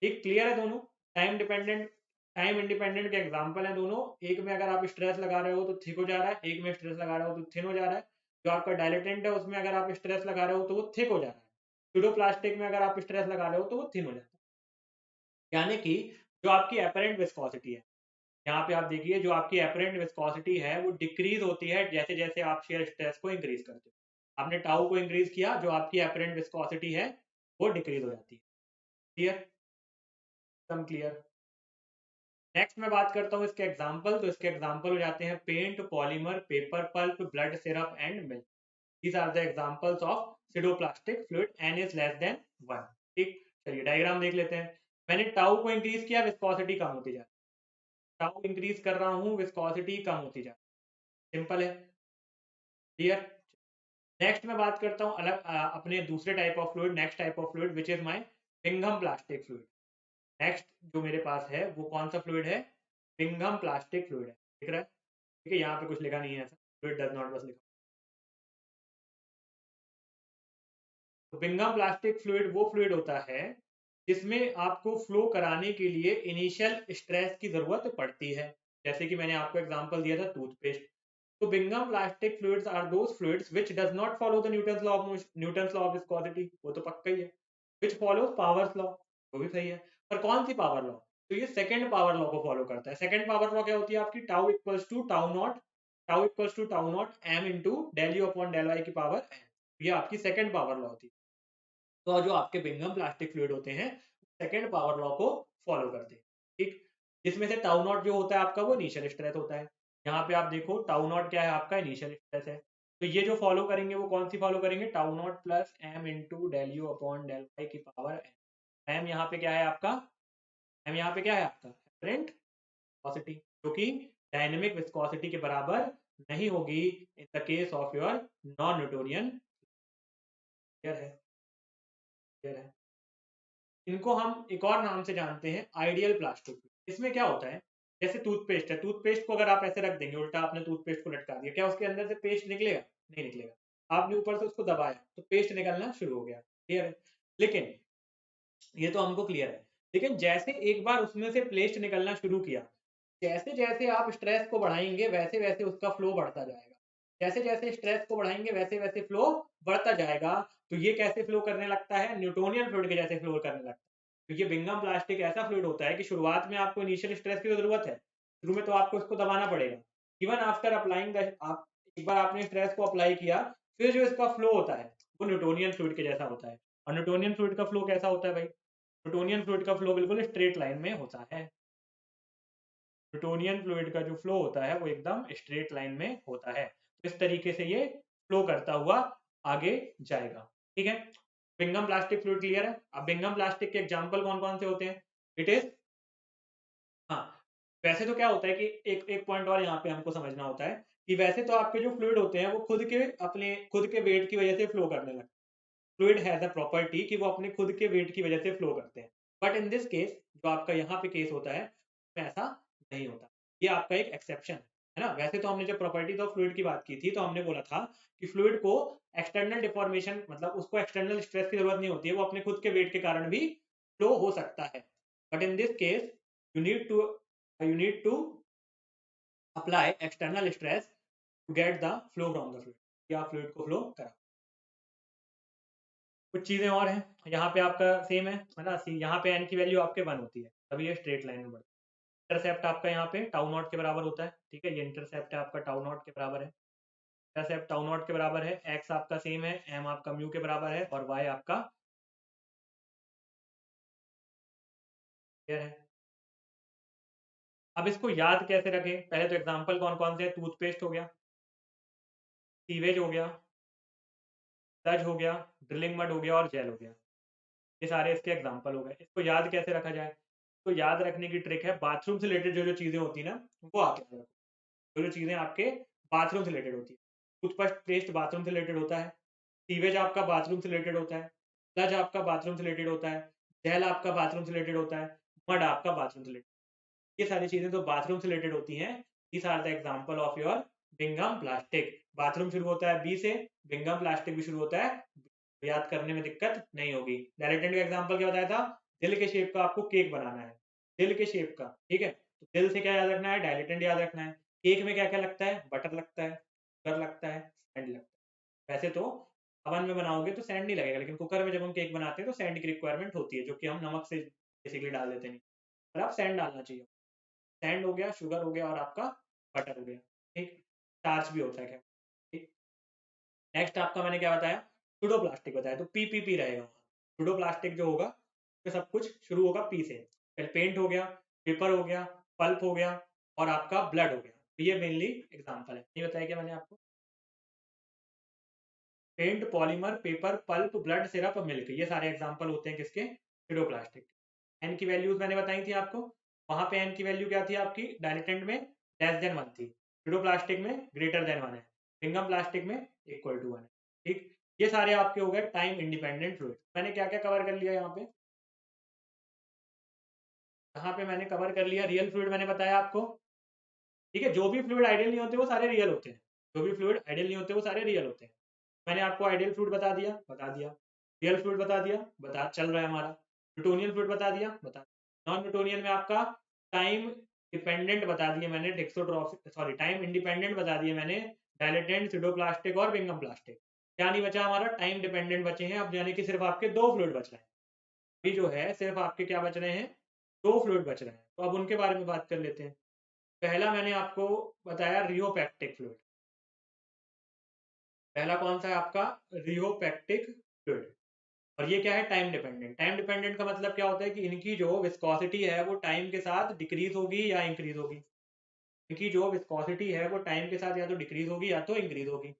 ठीक, क्लियर है दोनों? टाइम इंडिपेंडेंट के एग्जांपल है दोनों। एक में अगर आप स्ट्रेस लगा रहे हो तो थिक हो जा रहा है, एक में स्ट्रेस लगा रहे हो तो थिन हो जा रहा है। जो आपका डायलेटेंट है उसमें अगर आप स्ट्रेस लगा रहे हो तो वो थिक हो जा रहा है। प्लास्टिक में अगर आप स्ट्रेस लगा रहे हो तो वो थिन हो जाता है। यानी कि जो आपकी अपेरेंट विस्कोसिटी है, यहाँ पे आप देखिए, जो आपकी एपरेंट विस्कोसिटी है वो डिक्रीज होती है जैसे जैसे आप शेयर स्ट्रेस को इंक्रीज करते हो। आपने टाउ को इंक्रीज किया, जो आपकी एपरेंट विस्कोसिटी है वो डिक्रीज हो जाती है। क्लियर? एकदम क्लियर। नेक्स्ट मैं बात करता हूँ इसके एग्जांपल। तो इसके एग्जांपल हो जाते हैं paint, polymer, paper pulp, blood syrup and milk. These are the examples of pseudoplastic fluid n is less than 1। ठीक, चलिए डायग्राम देख लेते हैं। मैंने टाउ को इंक्रीज किया, विस्कोसिटी कम होती जाती है। टाउ इंक्रीज कर रहा हूँ, विस्कोसिटी कम होती जाती है। सिंपल है। क्लियर? नेक्स्ट मैं बात करता हूँ अलग अपने दूसरे type of fluid, next type of fluid which is my Bingham plastic fluid. Next जो मेरे पास है वो कौन सा फ्लूइड है? पिंघम प्लास्टिक फ्लूइड है। दिख रहा है? ठीक है, यहाँ पे कुछ लिखा नहीं है ऐसा, फ्लूइड डज नॉट बस लिखा। तो पिंघम प्लास्टिक फ्लूइड वो फ्लूइड होता है जिसमें आपको फ्लो कराने के लिए इनिशियल स्ट्रेस की जरूरत पड़ती है। जैसे कि मैंने आपको एग्जांपल दिया था टूथपेस्ट। तो Bingham plastic fluids are those fluids which does not follow the Newton's law of viscosity, वो तो पक्का ही है। Which follows Power's law, वो भी सही है। पर कौन सी पावर लॉ? तो ये सेकंड पावर लॉ को फॉलो करता है। सेकंड पावर लॉ क्या होती है आपकी? Tau nought m into del u upon del Y की पावर एन। ये आपकी सेकंड पावर लॉ होती है। तो जो आपके बिंगम प्लास्टिक फ्लूइड होते हैं, सेकंड पावर लॉ को फॉलो करते हैं। ठीक, जिसमें से टाउ नॉट जो होता है आपका वो इनिशियल स्ट्रेस होता है। यहाँ पे आप देखो टाउ नॉट क्या है आपका? इनिशियल स्ट्रेस है। तो ये जो फॉलो करेंगे वो कौन सी फॉलो करेंगे? Tau not plus m into del u upon del Y की पावर एम। एम यहाँ पे क्या है आपका? एम यहाँ पे क्या है आपका? एपरेंट विस्कोसिटी, जो कि डायनेमिक विस्कोसिटी के बराबर नहीं होगी इन the case of your non Newtonian. Clear है? क्लियर है? इनको हम एक और नाम से जानते हैं, आइडियल प्लास्टिक। इसमें क्या होता है? जैसे टूथपेस्ट है, टूथपेस्ट को अगर आप ऐसे रख देंगे, उल्टा आपने टूथपेस्ट को लटका दिया, क्या उसके अंदर से पेस्ट निकलेगा? नहीं निकलेगा। आपने ऊपर से उसको दबाया तो पेस्ट निकलना शुरू हो गया। क्लियर है? लेकिन ये तो हमको क्लियर है। लेकिन जैसे एक बार उसमें से पेस्ट निकलना शुरू किया, जैसे जैसे आप स्ट्रेस को बढ़ाएंगे वैसे वैसे उसका फ्लो बढ़ता जाएगा। जैसे जैसे स्ट्रेस को बढ़ाएंगे वैसे वैसे फ्लो बढ़ता जाएगा। तो ये कैसे फ्लो करने लगता है? न्यूटोनियन फ्लूइड के जैसे फ्लो करने लगता है। तो ये बिंगम प्लास्टिक ऐसा फ्लूइड होता है कि शुरुआत में आपको इनिशियल स्ट्रेस की जरूरत है, शुरू में तो आपको इसको दबाना पड़ेगा। इवन आफ्टर अप्लाइंग द आप एक बार आपने स्ट्रेस को अप्लाई किया, फिर जो इसका फ्लो होता है वो न्यूटोनियन फ्लूइड के जैसा होता है। और न्यूटोनियन फ्लूइड का फ्लो कैसा होता है भाई? न्यूटोनियन फ्लूइड का फ्लो बिल्कुल स्ट्रेट लाइन में होता है। न्यूटोनियन फ्लूइड का जो फ्लो होता है वो एकदम स्ट्रेट लाइन में होता है। तो इस तरीके से ये फ्लो करता हुआ आगे जाएगा। ठीक है, बिंगम प्लास्टिक फ्लूइड क्लियर है? अब बिंगम प्लास्टिक के एग्जांपल कौन कौन से होते हैं? इट इज, हाँ, वैसे तो क्या होता है कि एक एक पॉइंट और यहाँ पे हमको समझना होता है कि वैसे तो आपके जो फ्लूइड होते हैं वो खुद के वेट की वजह से फ्लो करने लगते हैं। फ्लूइड हैज अ प्रॉपर्टी कि वो अपने खुद के वेट की वजह से फ्लो करते हैं। बट इन दिस केस, जो आपका यहाँ पे केस होता है, उसमें ऐसा नहीं होता। ये आपका एक एक्सेप्शन है ना। वैसे तो हमने जब प्रॉपर्टीज ऑफ फ्लूइड की बात की थी तो हमने बोला था कि फ्लूइड को एक्सटर्नल डिफॉर्मेशन, मतलब उसको एक्सटर्नल स्ट्रेस की जरूरत नहीं होती है, वो अपने खुद के वेट के कारण भी फ्लो हो सकता है। But in this case you need to apply external stress to get the flow from the fluid, या फ्लूइड को फ्लो करा। कुछ चीजें और हैं, यहाँ पे आपका सेम है ना, यहाँ पे एन की वैल्यू आपके 1 होती है, तभी ये स्ट्रेट लाइन में बढ़ता है। इंटरसेप्ट आपका यहाँ पे टाउ नॉट के बराबर होता है, ठीक है, ये इंटरसेप्ट है आपका टाउ नॉट के बराबर है, इंटरसेप्ट टाउ नॉट के बराबर है, एक्स आपका सेम है, एम आपका म्यू के बराबर है और वाई आपका है। अब इसको याद कैसे रखें, पहले तो एग्जांपल कौन कौन से हैं, टूथपेस्ट हो गया, सीवेज हो गया, स्लज हो गया, ड्रिलिंग मड हो गया और जेल हो गया, ये सारे इसके एग्जांपल हो गए। इसको याद कैसे रखा जाए, तो याद रखने की ट्रिक है, बाथरूम से रिलेटेड जो जो चीजें होती है ना वो आप याद रखो, जो जो चीजें आपके बाथरूम से रिलेटेड होती है। टूथपेस्ट पेस्ट बाथरूम से रिलेटेड होता है, सीवेज आपका बाथरूम से रिलेटेड होता है, स्लज आपका बाथरूम से रिलेटेड होता है, जेल आपका बाथरूम से रिलेटेड होता है, मड आपका बाथरूम से रिलेटेड, ये सारी चीजें तो बाथरूम से रिलेटेड होती हैं। These are the example of your Bingham plastic. Bathroom शुरू होता है बी से, बिंगम प्लास्टिक भी शुरू होता है, याद करने में दिक्कत नहीं होगी। डायलेटेंट का एग्जांपल क्या बताया था, दिल के शेप का आपको केक बनाना है, दिल के शेप का, ठीक है, तो दिल से क्या याद रखना है, डायलेटेंट याद रखना है। केक में क्या क्या लगता है, बटर लगता है, शुगर लगता है, सैंड लगता है। वैसे तो अवन में बनाओगे तो सैंड नहीं लगेगा, लेकिन कुकर में जब हम केक बनाते हैं तो सैंड की रिक्वायरमेंट होती है, जो कि हम नमक से बेसिकली डाल देते हैं, और आप सैंड डालना चाहिए। सैंड हो गया, शुगर हो गया और आपका बटर हो गया, ठीक, स्टार्च भी होता है क्या, ठीक। नेक्स्ट आपका मैंने क्या बताया, सुडो प्लास्टिक बताया, तो पी रहेगा। सुडो प्लास्टिक जो होगा तो सब कुछ शुरू होगा पी से, फिर पेंट हो गया, पेपर हो गया, पल्प हो गया और आपका ब्लड हो गया, तो ये मेनली एग्जांपल है, ये बताया क्या मैंने आपको, paint, polymer, paper, pulp, blood, syrup, milk, ये सारे एग्जांपल होते हैं किसके, सुडो प्लास्टिक। एन की वैल्यूज मैंने बताई थी आपको, वहां पे एन की वैल्यू क्या थी आपकी, डायलेटेंट में लेस देन 1 थी, सुडो प्लास्टिक में ग्रेटर देन 1 है, फिंगम प्लास्टिक में इक्वल टू 1 है, ठीक। ये सारे आपके हो गए टाइम इंडिपेंडेंट फ्लूइड। मैंने क्या क्या कवर कर लिया यहाँ पे, यहाँ पे मैंने कवर कर लिया रियल फ्लूइड, मैंने बताया आपको, ठीक है, जो भी फ्लूइड आइडियल नहीं होते वो सारे रियल होते हैं, जो भी फ्लूइड आइडियल नहीं होते वो सारे रियल होते हैं। मैंने आपको आइडियल फ्लूइड बता दिया, रियल फ्लूइड बता दिया, बता चल रहा है हमारा, न्यूटोनियन फ्लूइड बता दिया, बता, नॉन न्यूटोनियन में आपका टाइम डिपेंडेंट बता दिए मैंने, टेक्सोट्रॉफिक सॉरी टाइम इंडिपेंडेंट बता दिए मैंने, डायलेटेंट, सुडोप्लास्टिक और बिंगम प्लास्टिक। क्या नहीं बचा हमारा, टाइम डिपेंडेंट बचे हैं, अब यानी कि सिर्फ आपके 2 फ्लूइड बच रहे हैं, अभी जो है सिर्फ आपके क्या बच रहे हैं, 2 फ्लूइड बच रहे हैं, तो अब उनके बारे में बात कर लेते हैं। पहला मैंने आपको बताया रियोपैक्टिक फ्लूइड, पहला कौन सा है आपका, रियोपैक्टिक फ्लूइड, और ये क्या है, टाइम डिपेंडेंट। टाइम डिपेंडेंट का मतलब क्या होता है कि इनकी जो विस्कोसिटी है वो टाइम के साथ डिक्रीज होगी या इंक्रीज होगी, इनकी जो विस्कोसिटी है वो टाइम के साथ या तो डिक्रीज होगी या तो इंक्रीज होगी,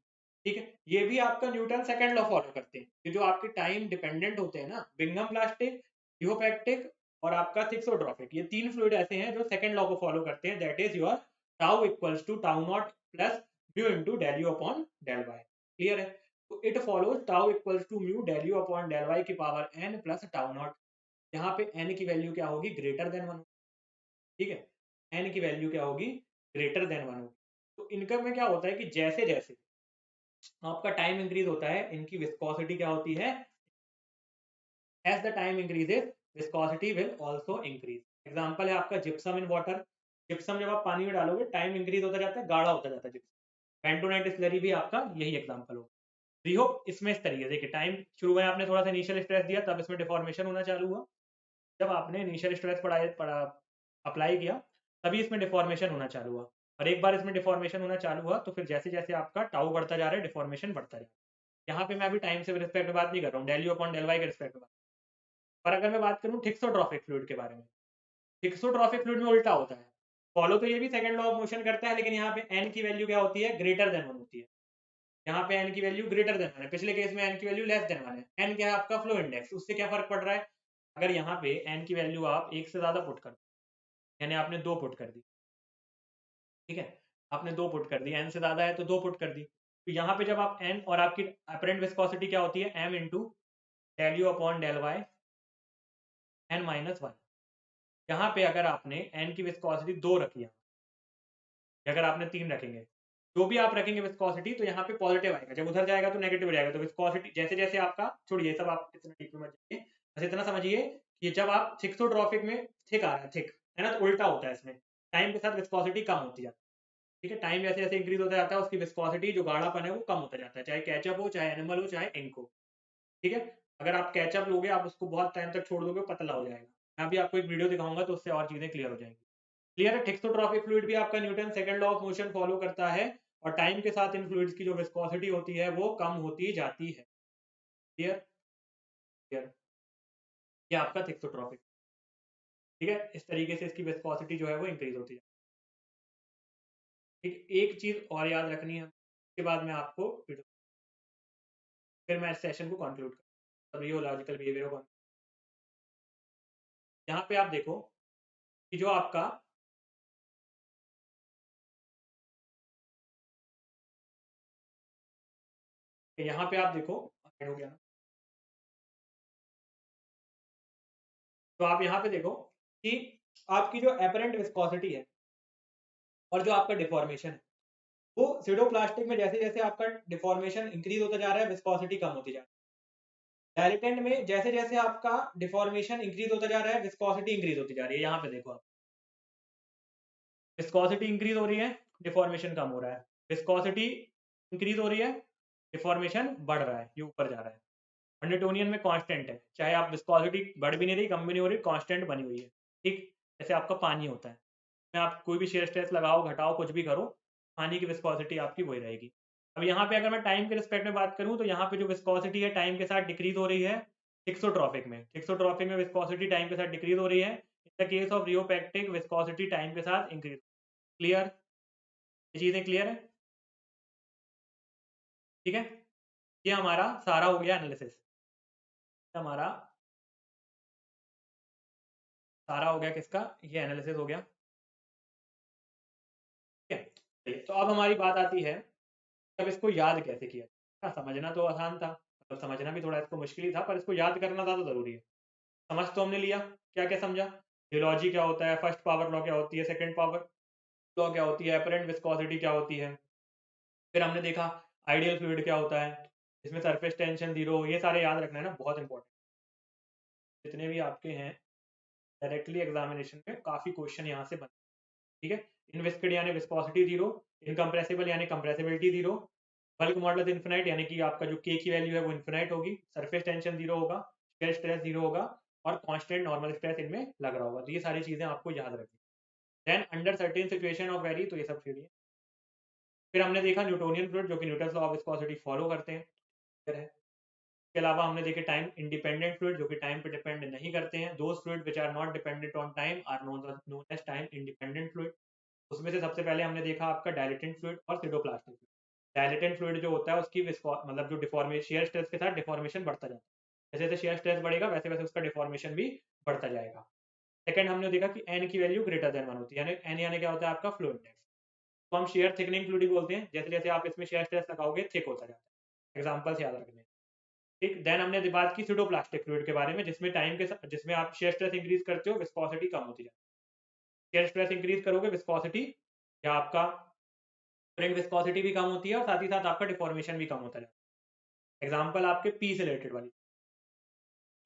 ठीक है। ये भी आपका न्यूटन सेकंड लॉ फॉलो करते हैं, ये जो आपके टाइम डिपेंडेंट होते हैं ना, बिंगम प्लास्टिक, रियोपैक्टिक और आपका थिक्सोट्रॉपिक, ये 3 फ्लूइड ऐसे हैं जो सेकंड लॉ को फॉलो करते हैं, that is your tau equals to tau not plus mu into del u upon del y, clear है। तो it follows tau equals to mu del u upon del Y की power n plus tau naught, यहाँ पे n की value क्या होगी, greater than 1, ठीक है, n की वैल्यू क्या होगी, ग्रेटर देन 1 होगी। तो इनका में क्या होता है कि जैसे जैसे आपका टाइम इंक्रीज होता है इनकी विस्कोसिटी क्या होती है, as the time increases viscosity will also increase. Example है आपका जिप्सम इन वाटर, जिप्सम जब आप पानी में डालोगे टाइम इंक्रीज होता जाता है, गाढ़ा होता जाता है जिप्सम। बेंटोनाइट स्लरी भी आपका यही एग्जांपल होगा। रिहोप इसमें इस तरीके देखिए, टाइम शुरू में आपने थोड़ा सा इनिशियल स्ट्रेस दिया तब इसमें डिफॉर्मेशन होना चालू हुआ, जब आपने इनिशियल स्ट्रेस पढ़ा अप्लाई किया तभी इसमें डिफॉर्मेशन होना चालू हुआ, और एक बार इसमें डिफॉर्मेशन होना चालू हुआ तो फिर जैसे जैसे आपका टाउ बढ़ता जा रहा है डिफॉर्मेशन बढ़ता जा रहा है। यहाँ पे मैं अभी टाइम से रिस्पेक्ट में बात नहीं कर रहा हूँ, del u upon del y के रिस्पेक्ट में बात, पर अगर मैं बात करूँ थिक्सोट्रॉपिक फ्लूइड के बारे में, थिक्सोट्रॉपिक फ्लूइड में उल्टा होता है, फॉलो तो ये भी सेकंड लॉ ऑफ मोशन करता है, लेकिन यहाँ पे एन की वैल्यू क्या होती है, ग्रेटर देन 1 होती है, यहाँ पे एन की वैल्यू ग्रेटर देन 1 है, पिछले केस में एन की वैल्यू लेस देन 1 है। एन क्या है आपका फ्लो इंडेक्स, उससे क्या फर्क पड़ रहा है, अगर यहाँ पे एन की वैल्यू आप 1 से ज्यादा पुट कर, यानी आपने 2 पुट कर दी, ठीक है, आपने 2 पुट कर दी, एन से ज्यादा है तो 2 पुट कर दी, तो यहाँ पे जब आप एन और आपकी अपरेंट विस्कोसिटी क्या होती है, m into del u upon del y n minus 1, यहाँ पे अगर आपने एन की विस्कोसिटी 2 रखी है, अगर आपने 3 रखेंगे, जो भी आप रखेंगे विस्कोसिटी तो यहाँ पे पॉजिटिव आएगा, जब उधर जाएगा तो नेगेटिव जाएगा, तो विस्कोसिटी जैसे जैसे आपका, छोड़िए सब आप इतना डीप में मत जाइए, बस इतना समझिए कि जब आप थिक्सोट्रॉपिक में थिक आ रहा है, थिक है ना, तो उल्टा होता है इसमें, टाइम के साथ विस्कोसिटी कम होती जाती है, ठीक है, टाइम जैसे जैसे इंक्रीज होता जाता है उसकी विस्कोसिटी जो गाढ़ापन है वो कम होता जाता है, चाहे केचप हो, चाहे एनिमल हो, चाहे इंक हो, ठीक है। अगर आप कैचअप लोगे, आप उसको बहुत टाइम तक छोड़ दोगे, पतला हो जाएगा। मैं अभी आपको एक वीडियो दिखाऊंगा तो उससे और चीजें क्लियर हो जाएंगी। क्लियर है? थेक्सोट्रॉपिक फ्लूइड भी आपका Newton second law of motion follow करता है और टाइम के साथ इन फ्लूइड्स की जो विस्कोसिटी होती है वो कम होती जाती है। क्लियर? क्लियर? ये आपका थेक्सोट्रॉपिक, ठीक है। इस तरीके से इसकी विस्कोसिटी जो है वो इंक्रीज होती है। ठीक, एक चीज और याद रखनी है, उसके बाद मैं आपको फिर मैं इस सेशन को कंक्लूड कर रियोलॉजिकल बिहेवियर को। यहाँ पे आप देखो कि जो आपका यहाँ पे आप देखो हो गया ना, तो आप यहाँ पे देखो कि आपकी जो एपरेंट विस्कोसिटी है और जो आपका डिफॉर्मेशन है, वो सीडोप्लास्टिक में जैसे जैसे आपका डिफॉर्मेशन इंक्रीज होता जा रहा है, विस्कोसिटी कम होती जा रही है। डायलेटेंट में जैसे जैसे आपका डिफॉर्मेशन इंक्रीज होता जा रहा है, विस्कोसिटी इंक्रीज होती जा रही है। यहाँ पे देखो आप, विस्कोसिटी इंक्रीज हो रही है, डिफॉर्मेशन कम हो रहा है। विस्कोसिटी इंक्रीज हो रही है, डिफॉर्मेशन बढ़ रहा है, ये ऊपर जा रहा है। और न्यूटोनियन में कांस्टेंट है, चाहे आप विस्कोसिटी बढ़ भी नहीं रही, कम भी नहीं हो रही, कांस्टेंट बनी हुई है। ठीक, जैसे आपका पानी होता है, में आप कोई भी शेयर स्ट्रेस लगाओ, घटाओ, कुछ भी करो, पानी की विस्कोसिटी आपकी वही रहेगी। अब यहाँ पे अगर मैं टाइम के रिस्पेक्ट में बात करूँ तो यहाँ पे जो विस्कोसिटी है टाइम के साथ डिक्रीज हो रही है थिक्सोट्रॉपिक में। थिक्सोट्रॉपिक में विस्कोसिटी टाइम के साथ डिक्रीज हो रही है। In the case of rheopectic viscosity time के साथ इंक्रीज। क्लियर? ये चीजें क्लियर है? ठीक है, ये हमारा सारा हो गया एनालिसिस। हमारा सारा हो गया किसका? ये एनालिसिस हो गया। ठीक है, तो अब हमारी बात आती है अब इसको याद कैसे किया। हाँ, समझना तो आसान था, मतलब समझना भी थोड़ा इसको मुश्किल ही था, पर इसको याद करना ज़्यादा ज़रूरी है। समझ तो हमने लिया, क्या क्या समझा, जियोलॉजी क्या होता है, फर्स्ट पावर लॉ क्या होती है, सेकंड पावर लॉ क्या होती है, अपरेंट विस्कोसिटी क्या होती है, फिर हमने देखा आइडियल फ्लूइड क्या होता है, इसमें सरफेस टेंशन जीरो, ये सारे याद रखना है ना, बहुत इंपॉर्टेंट। जितने भी आपके हैं डायरेक्टली एग्जामिनेशन में काफ़ी क्वेश्चन यहाँ से बने। ठीक है, इनविस्किड यानी विस्कोसिटी जीरो, इनकम्प्रेसिबल यानी compressibility zero, bulk model infinite यानी कि आपका जो के की वैल्यू है वो इन्फिनाइट होगी, सरफेस टेंशन जीरो होगा, शेयर स्ट्रेस जीरो होगा और कांस्टेंट नॉर्मल स्ट्रेस इनमें लग रहा होगा। तो ये सारी चीजें आपको याद रखनी। Then under certain situation of very, तो ये सब चीजें। फिर हमने देखा न्यूटोनियन फ्लूइड जो कि Newton law of viscosity follow करते हैं। फिर है इसके अलावा हमने देखे टाइम इंडिपेंडेंट फ्लूइड जो कि टाइम पे डिपेंड नहीं करते हैं। Those fluid which are not dependent on time are known as time independent fluid. उसमें से सबसे पहले हमने देखा आपका डायलेटेंट फ्लूइड और सीडोप्लास्टिक फ्लूइड। डायलेटेंट फ्लूइड जो होता है उसकी मतलब जो डिफॉर्मेशन शेयर स्ट्रेस के साथ डिफॉर्मेशन बढ़ता जाता है, जैसे जैसे शेयर स्ट्रेस बढ़ेगा वैसे वैसे उसका डिफॉर्मेशन भी बढ़ता जाएगा। सेकंड हमने देखा कि एन की वैल्यू ग्रेटर देन 1 होती है, यानी एन यानी क्या होता है आपका फ्लो इंडेक्स, तो हम शेयर थिकनिंग फ्लूइड बोलते हैं। जैसे जैसे आप इसमें शेयर स्ट्रेस लगाओगे थिक होता जाता है। एग्जांपल्स याद रखने। ठीक, देन हमने बात की सीडोप्लास्टिक फ्लूइड के बारे में, जिसमें टाइम के साथ जिसमें आप शेयर स्ट्रेस इंक्रीज करते हो, विस्कोसिटी कम होती जाती है। शेयर स्ट्रेस इंक्रीज करोगे, विस्कोसिटी या आपका फ्रेंड विस्कोसिटी भी कम होती है और साथ ही साथ आपका डिफॉर्मेशन भी कम होता जाता है। एग्जांपल आपके पी से रिलेटेड वाली।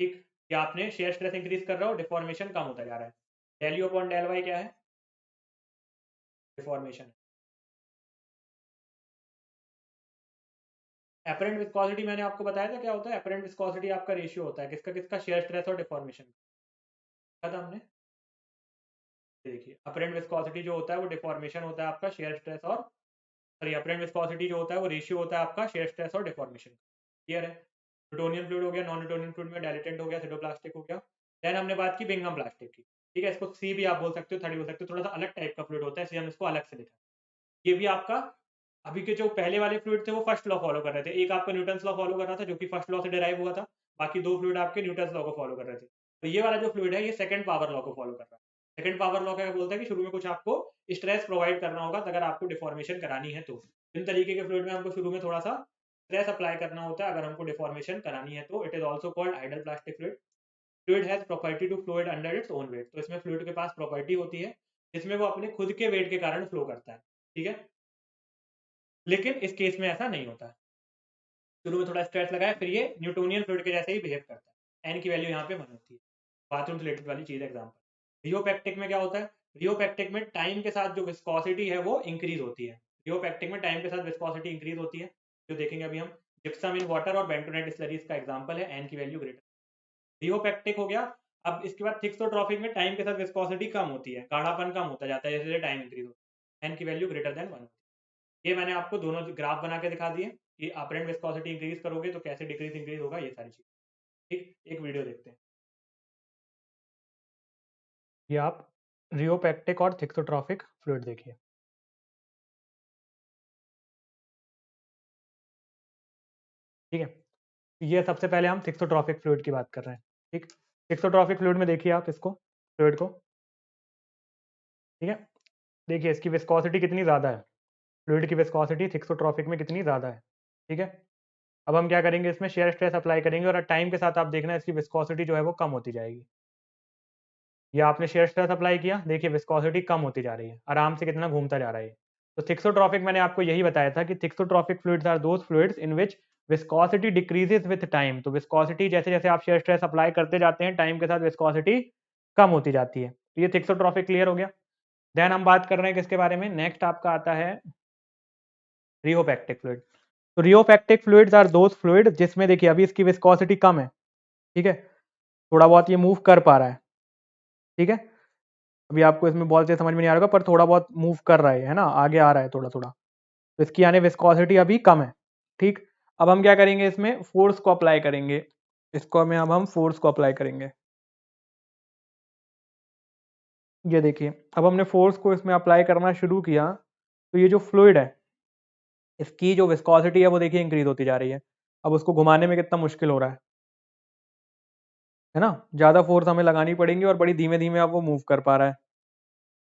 ठीक, या आपने शेयर स्ट्रेस इंक्रीज कर रहे हो, डिफॉर्मेशन कम होता जा रहा है। Del u upon del y क्या है? डिफॉर्मेशन। एपरेंट विस्कोसिटी मैंने आपको बताया था क्या होता है। एपरेंट विस्कोसिटी आपका रेशियो होता है किसका किसका? शेयर स्ट्रेस और डिफॉर्मेशन का था हमने। देखिए अपरेंट विस्कोसिटी जो होता है वो डिफॉर्मेशन होता है आपका शेयर स्ट्रेस और सॉरी अपरेंट विस्कोसिटी जो होता है वो रेशियो होता है आपका शेयर स्ट्रेस और डिफॉर्मेशन। क्लियर है? न्यूटोनियन फ्लूइड हो गया, नॉन न्यूटोनियन फ्लूइड में डायलेटेंट हो गया, सीडोप्लास्टिक हो गया। देन हमने बात की बिंघम प्लास्टिक की। ठीक है, इसको सी भी आप बोल सकते हो, थर्ड बोल सकते हो, थोड़ा सा अलग टाइप का फ्लूइड होता है इसलिए हम इसको अलग से लिखा। ये भी आपका अभी के जो पहले वाले फ्लूइड थे वो फर्स्ट लॉ फॉलो कर रहे थे। एक आपका न्यूटन लॉ फॉलो कर रहा था जो कि फर्स्ट लॉ से डिराइव हुआ था, बाकी दो फ्लूइड आपके न्यूटन लॉ को फॉलो कर रहे थे। तो ये वाला जो फ्लूइड है ये सेकंड पावर लॉ को फॉलो कर रहा है। सेकंड पावर लॉ क्या बोलता है कि शुरू में कुछ आपको स्ट्रेस प्रोवाइड करना होगा अगर आपको डिफॉर्मेशन करानी है तो। इन तरीके के फ्लूइड में हमको शुरू में थोड़ा सा स्ट्रेस अप्लाई करना होता है अगर हमको डिफॉर्मेशन करानी है तो। It is also called ideal plastic fluid. Fluid has property to flowed under its own weight, तो इसमें फ्लूइड के पास प्रॉपर्टी होती है जिसमें वो अपने खुद के वेट के कारण फ्लो करता है। ठीक है, लेकिन इस केस में ऐसा नहीं होता है। शुरू में थोड़ा स्ट्रेस लगाए फिर ये न्यूटोनियन फ्लूइड के जैसे ही बिहेव करता है। एन की वैल्यू यहाँ पे 1 होती है। बाथरूम रिलेटेड वाली चीज एग्जाम्पल। रियोपेक्टिक में क्या होता है? रियोपेक्टिक में टाइम के साथ जो विस्कोसिटी है वो इंक्रीज होती है। रियोपेक्टिक में टाइम के साथ विस्कोसिटी इंक्रीज होती है, जो देखेंगे अभी हम। जिप्सम इन वाटर और बेंटोनेट स्लरीज का एग्जांपल है, एन की वैल्यू ग्रेटर। रियोपेक्टिक हो गया। अब इसके बाद थिक्सोट्रॉपिक में टाइम के साथ विस्कोसिटी कम होती है, गाढ़ापन कम होता जाता है जैसे जैसे टाइम इंक्रीज होता है, एन की वैल्यू ग्रेटर देन 1। ये मैंने आपको दोनों ग्राफ बना के दिखा दिए कि अपरेंट विस्कोसिटी इंक्रीज करोगे तो कैसे डिक्रीज इंक्रीज होगा, ये सारी चीज। ठीक, एक वीडियो देखते हैं। ये आप रियोपेक्टिक और थिक्सोट्रॉपिक फ्लूइड देखिए। ठीक है, ये सबसे पहले हम थिक्सोट्रॉपिक फ्लूइड की बात कर रहे हैं। ठीक, थिक्सोट्रॉपिक फ्लूइड में देखिए आप इसको, फ्लूइड को। ठीक है, देखिए इसकी विस्कोसिटी कितनी ज़्यादा है, फ्लूइड की विस्कोसिटी थिक्सोट्रॉपिक में कितनी ज़्यादा है। ठीक है, अब हम क्या करेंगे, इसमें शेयर स्ट्रेस अप्लाई करेंगे और टाइम के साथ आप देखना इसकी विस्कोसिटी जो है वो कम होती जाएगी। ये आपने शेयर स्ट्रेस अप्लाई किया, देखिए विस्कोसिटी कम होती जा रही है, आराम से कितना घूमता जा रहा है। तो थिक्सोट्रॉपिक मैंने आपको यही बताया था कि thixotropic fluids are those fluids in which viscosity decreases with time. तो विस्कोसिटी जैसे जैसे आप शेयर स्ट्रेस अप्लाई करते जाते हैं, टाइम के साथ विस्कोसिटी कम होती जाती है। तो ये थिक्सोट्रॉपिक क्लियर हो गया। देन हम बात कर रहे हैं किसके बारे में, नेक्स्ट आपका आता है रियोपेक्टिक फ्लूइड। तो rheopectic fluids are those fluid जिसमें देखिए अभी इसकी विस्कोसिटी कम है। ठीक है, थोड़ा बहुत ये मूव कर पा रहा है। ठीक है, अभी आपको इसमें बहुत से समझ में नहीं आ रहा होगा, पर थोड़ा बहुत मूव कर रहा है ना, आगे आ रहा है थोड़ा थोड़ा। तो इसकी यानी विस्कोसिटी अभी कम है। ठीक, अब हम क्या करेंगे, इसमें फोर्स को अप्लाई करेंगे। इसको में अब हम फोर्स को अप्लाई करेंगे। ये देखिए, अब हमने फोर्स को इसमें अप्लाई करना शुरू किया, तो ये जो फ्लूइड है इसकी जो विस्कोसिटी है वो देखिए इंक्रीज होती जा रही है। अब उसको घुमाने में कितना मुश्किल हो रहा है ना, ज़्यादा फोर्स हमें लगानी पड़ेंगी और बड़ी धीमे धीमे अब वो मूव कर पा रहा है।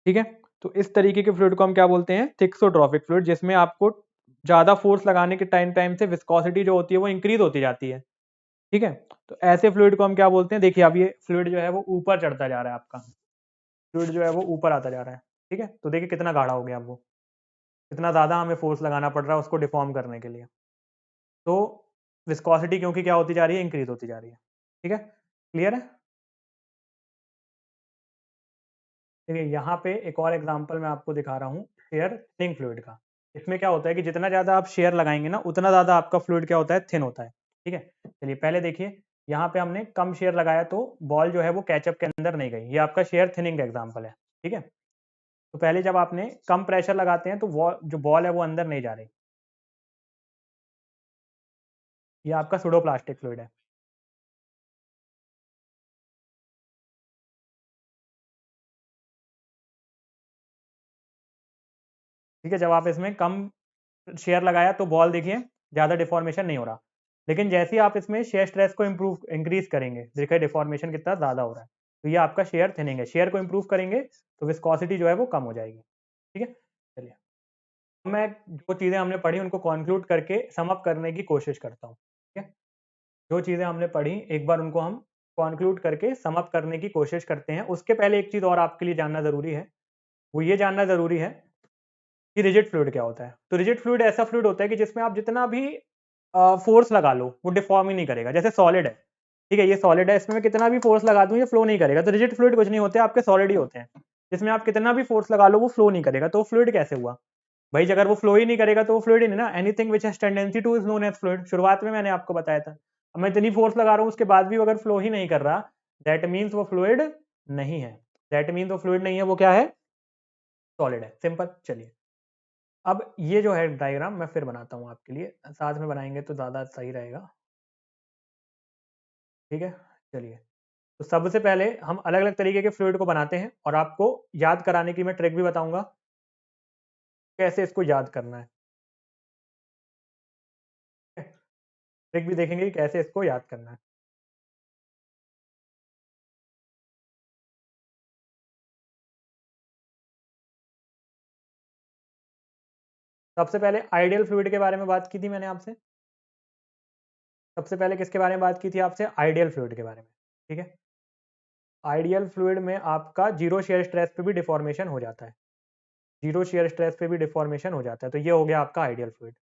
ठीक है, तो इस तरीके के फ्लूइड को हम क्या बोलते हैं, थिक्सोट्रॉपिक फ्लूइड, जिसमें आपको ज़्यादा फोर्स लगाने के टाइम टाइम से विस्कोसिटी जो होती है वो इंक्रीज होती जाती है। ठीक है, तो ऐसे फ्लूइड को हम क्या बोलते हैं, देखिए अब ये फ्लूइड जो है वो ऊपर चढ़ता जा रहा है, आपका फ्लूइड जो है वो ऊपर आता जा रहा है। ठीक है, तो देखिए कितना गाढ़ा हो गया अब वो, कितना ज़्यादा हमें फोर्स लगाना पड़ रहा है उसको डिफॉर्म करने के लिए। तो विस्कोसिटी क्योंकि क्या होती जा रही है, इंक्रीज होती जा रही है। ठीक है, क्लियर है। देखिए यहाँ पे एक और एग्जांपल मैं आपको दिखा रहा हूँ शेयर थिनिंग फ्लूइड का। इसमें क्या होता है कि जितना ज़्यादा आप शेयर लगाएंगे ना, उतना ज़्यादा आपका फ्लूइड क्या होता है, थिन होता है। ठीक है, चलिए पहले देखिए, यहाँ पे हमने कम शेयर लगाया तो बॉल जो है वो कैचअप के अंदर नहीं गई। ये आपका शेयर थिनिंग का एग्जाम्पल है। ठीक है, तो पहले जब आपने कम प्रेशर लगाते हैं तो जो बॉल है वो अंदर नहीं जा रही। ये आपका सुडो प्लास्टिक फ्लूइड है। ठीक है, जब आप इसमें कम शेयर लगाया तो बॉल देखिए ज़्यादा डिफॉर्मेशन नहीं हो रहा। लेकिन जैसे ही आप इसमें शेयर स्ट्रेस को इम्प्रूव इंक्रीज करेंगे, देखिए डिफॉर्मेशन कितना ज़्यादा हो रहा है। तो ये आपका शेयर थिनिंग है। शेयर को इम्प्रूव करेंगे तो विस्कोसिटी जो है वो कम हो जाएगी। ठीक है, चलिए मैं जो चीज़ें हमने पढ़ी उनको कॉन्क्लूड करके सम अप करने की कोशिश करता हूँ। ठीक है, जो चीज़ें हमने पढ़ी एक बार उनको हम कॉन्क्लूड करके सम अप करने की कोशिश करते हैं। उसके पहले एक चीज़ और आपके लिए जानना ज़रूरी है, वो ये जानना ज़रूरी है कि रिजिड फ्लूइड क्या होता है। तो रिजिड फ्लूइड ऐसा फ्लूइड होता है कि जिसमें आप जितना भी फोर्स लगा लो वो डिफॉर्म ही नहीं करेगा। जैसे सॉलिड है, ठीक है, ये सॉलिड है, इसमें मैं कितना भी फोर्स लगा दूं ये फ्लो नहीं करेगा। तो रिजिड फ्लूइड कुछ नहीं होते, आपके सॉलिड ही होते हैं, जिसमें आप कितना भी फोर्स लगा लो वो फ्लो नहीं करेगा। तो फ्लूइड कैसे हुआ भाई, अगर वो फ्लो ही नहीं करेगा तो वो फ्लूइड ही नहीं ना। Anything which has tendency to is known as fluid. शुरुआत में मैंने आपको बताया था। अब मैं इतनी फोर्स लगा रहा हूँ उसके बाद भी अगर फ्लो ही नहीं कर रहा, दैट मीन्स वो फ्लूइड नहीं है। दैट मीन्स वो फ्लूइड नहीं है, वो क्या है, सॉलिड है। सिंपल। चलिए अब ये जो है डायग्राम मैं फिर बनाता हूँ आपके लिए, साथ में बनाएंगे तो ज़्यादा सही रहेगा। ठीक है, चलिए तो सबसे पहले हम अलग अलग तरीके के फ्लूइड को बनाते हैं और आपको याद कराने की मैं ट्रिक भी बताऊंगा कैसे इसको याद करना है। ट्रिक भी देखेंगे कि कैसे इसको याद करना है। सबसे पहले आइडियल फ्लूइड के बारे में बात की थी मैंने आपसे। सबसे पहले किसके बारे में बात की थी आपसे, आइडियल फ्लूइड के बारे में। ठीक है, आइडियल फ्लूइड में आपका जीरो शेयर स्ट्रेस पे भी डिफॉर्मेशन हो जाता है। जीरो शेयर स्ट्रेस पे भी डिफॉर्मेशन हो जाता है। तो ये हो गया आपका आइडियल फ्लूइड।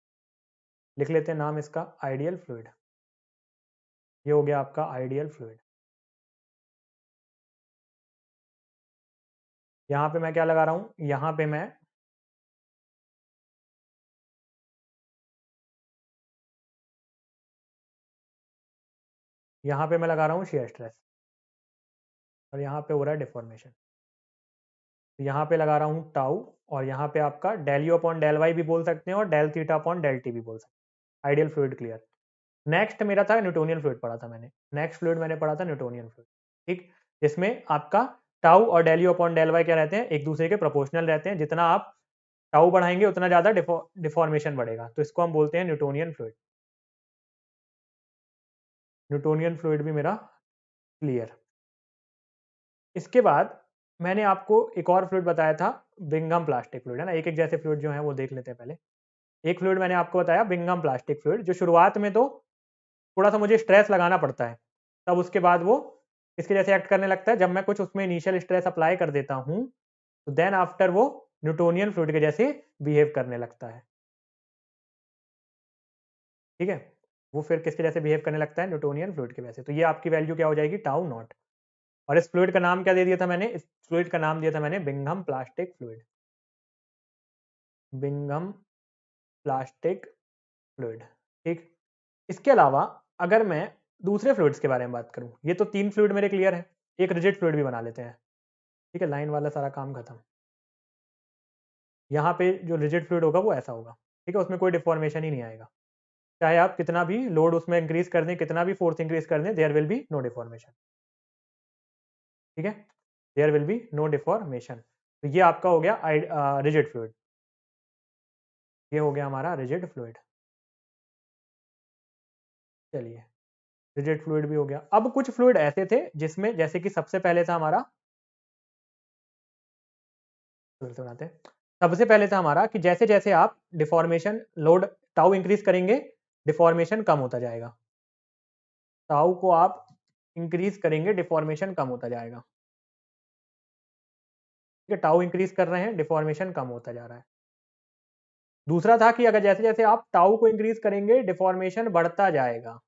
लिख लेते हैं नाम इसका, आइडियल फ्लूइड। ये हो गया आपका आइडियल फ्लूइड। यहाँ पे मैं क्या लगा रहा हूँ, यहाँ पे मैं यहाँ पे मैं लगा रहा हूँ शेयर स्ट्रेस और यहाँ पे हो रहा है डिफॉर्मेशन। तो यहाँ पे लगा रहा हूँ टाउ और यहाँ पे आपका del u upon del y भी बोल सकते हैं और del theta upon del t भी बोल सकते हैं। Ideal fluid clear. नेक्स्ट मेरा था न्यूटोनियन फ्लूइड पढ़ा था मैंने। नेक्स्ट फ्लूइड मैंने पढ़ा था न्यूटोनियन फ्लूइड। ठीक, जिसमें आपका टाउ और del u upon del y क्या रहते हैं, एक दूसरे के प्रोपोर्शनल रहते हैं। जितना आप टाउ बढ़ाएंगे उतना ज्यादा डिफॉर्मेशन बढ़ेगा, तो इसको हम बोलते हैं न्यूटोनियन फ्लूइड। न्यूटोनियन फ्लूइड भी मेरा क्लियर। इसके बाद मैंने आपको एक और फ्लूइड बताया था, बिंघम प्लास्टिक फ्लूइड, है ना। एक एक जैसे फ्लूइड जो है वो देख लेते हैं पहले। एक फ्लूइड मैंने आपको बताया बिंघम प्लास्टिक फ्लूइड, जो शुरुआत में तो थोड़ा सा मुझे स्ट्रेस लगाना पड़ता है, तब उसके बाद वो इसके जैसे एक्ट करने लगता है। जब मैं कुछ उसमें इनिशियल स्ट्रेस अप्लाई कर देता हूँ तो देन आफ्टर वो न्यूटोनियन फ्लूइड के जैसे बिहेव करने लगता है। ठीक है, वो फिर किसके जैसे बिहेव करने लगता है, न्यूटोनियन फ्लूइड के वैसे। तो ये आपकी वैल्यू क्या हो जाएगी, टाउ नॉट। और इस फ्लूइड का नाम क्या दे दिया था मैंने, इस फ्लूइड का नाम दिया था मैंने Bingham plastic fluid. Bingham plastic fluid. ठीक, इसके अलावा अगर मैं दूसरे फ्लूइड्स के बारे में बात करूं, ये तो 3 फ्लूइड मेरे क्लियर है। एक रिजिड फ्लूइड भी बना लेते हैं। ठीक है, लाइन वाला सारा काम खत्म। यहाँ पे जो रिजिड फ्लूइड होगा वो ऐसा होगा। ठीक है, उसमें कोई डिफॉर्मेशन ही नहीं आएगा। चाहे आप कितना भी लोड उसमें इंक्रीज कर दें, कितना भी फोर्स इंक्रीज कर दें, there will be no deformation. ठीक है, there will be no deformation. तो ये आपका हो गया रिजिड फ्लूइड। ये हो गया हमारा रिजिड फ्लूइड। चलिए, रिजिड फ्लूइड भी हो गया। अब कुछ फ्लूइड ऐसे थे जिसमें, जैसे कि सबसे पहले था हमारा, बनाते हैं, सबसे पहले था हमारा कि जैसे जैसे आप डिफॉर्मेशन लोड टाउ इंक्रीज करेंगे, डिफॉर्मेशन कम होता जाएगा। टाउ को आप इंक्रीज करेंगे, डिफॉर्मेशन कम होता जाएगा। ठीक है, टाउ इंक्रीज कर रहे हैं, डिफॉर्मेशन कम होता जा रहा है। दूसरा था कि अगर जैसे जैसे आप टाउ को इंक्रीज करेंगे, डिफॉर्मेशन बढ़ता जाएगा।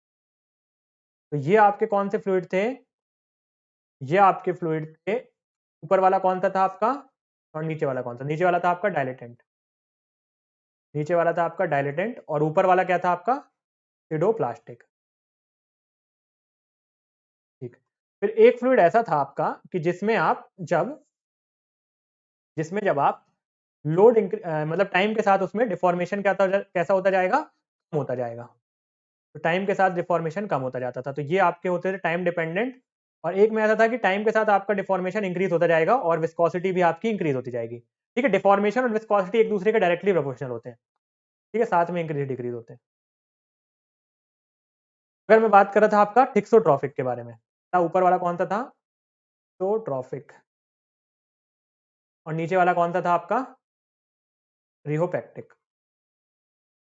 तो ये आपके कौन से फ्लूइड थे, ये आपके फ्लूइड थे। ऊपर वाला कौन सा था आपका, और नीचे वाला कौन सा, नीचे वाला था आपका डायलेटेंट। नीचे वाला था आपका डायलेटेंट और ऊपर वाला क्या था आपका, सिडोप्लास्टिक। ठीक, फिर एक फ्लूइड ऐसा था आपका कि जिसमें जब आप लोड मतलब टाइम के साथ उसमें डिफॉर्मेशन कैसा होता जाएगा, कम होता जाएगा। तो टाइम के साथ डिफॉर्मेशन कम होता जाता था। तो ये आपके होते थे टाइम डिपेंडेंट। और एक में ऐसा था कि टाइम के साथ आपका डिफॉर्मेशन इंक्रीज होता जाएगा और विस्कोसिटी भी आपकी इंक्रीज होती जाएगी। ठीक है, डिफॉर्मेशन और विस्कोसिटी एक दूसरे के डायरेक्टली प्रोपोर्शनल होते हैं। ठीक है, साथ में इंक्रीज डिक्रीज होते हैं। अगर मैं बात कर रहा था आपका थिक्सोट्रॉफिक के बारे में, ऊपर वाला कौन सा था, सोट्रॉफिक, और नीचे वाला कौन सा था आपका, रिहोपैक्टिक।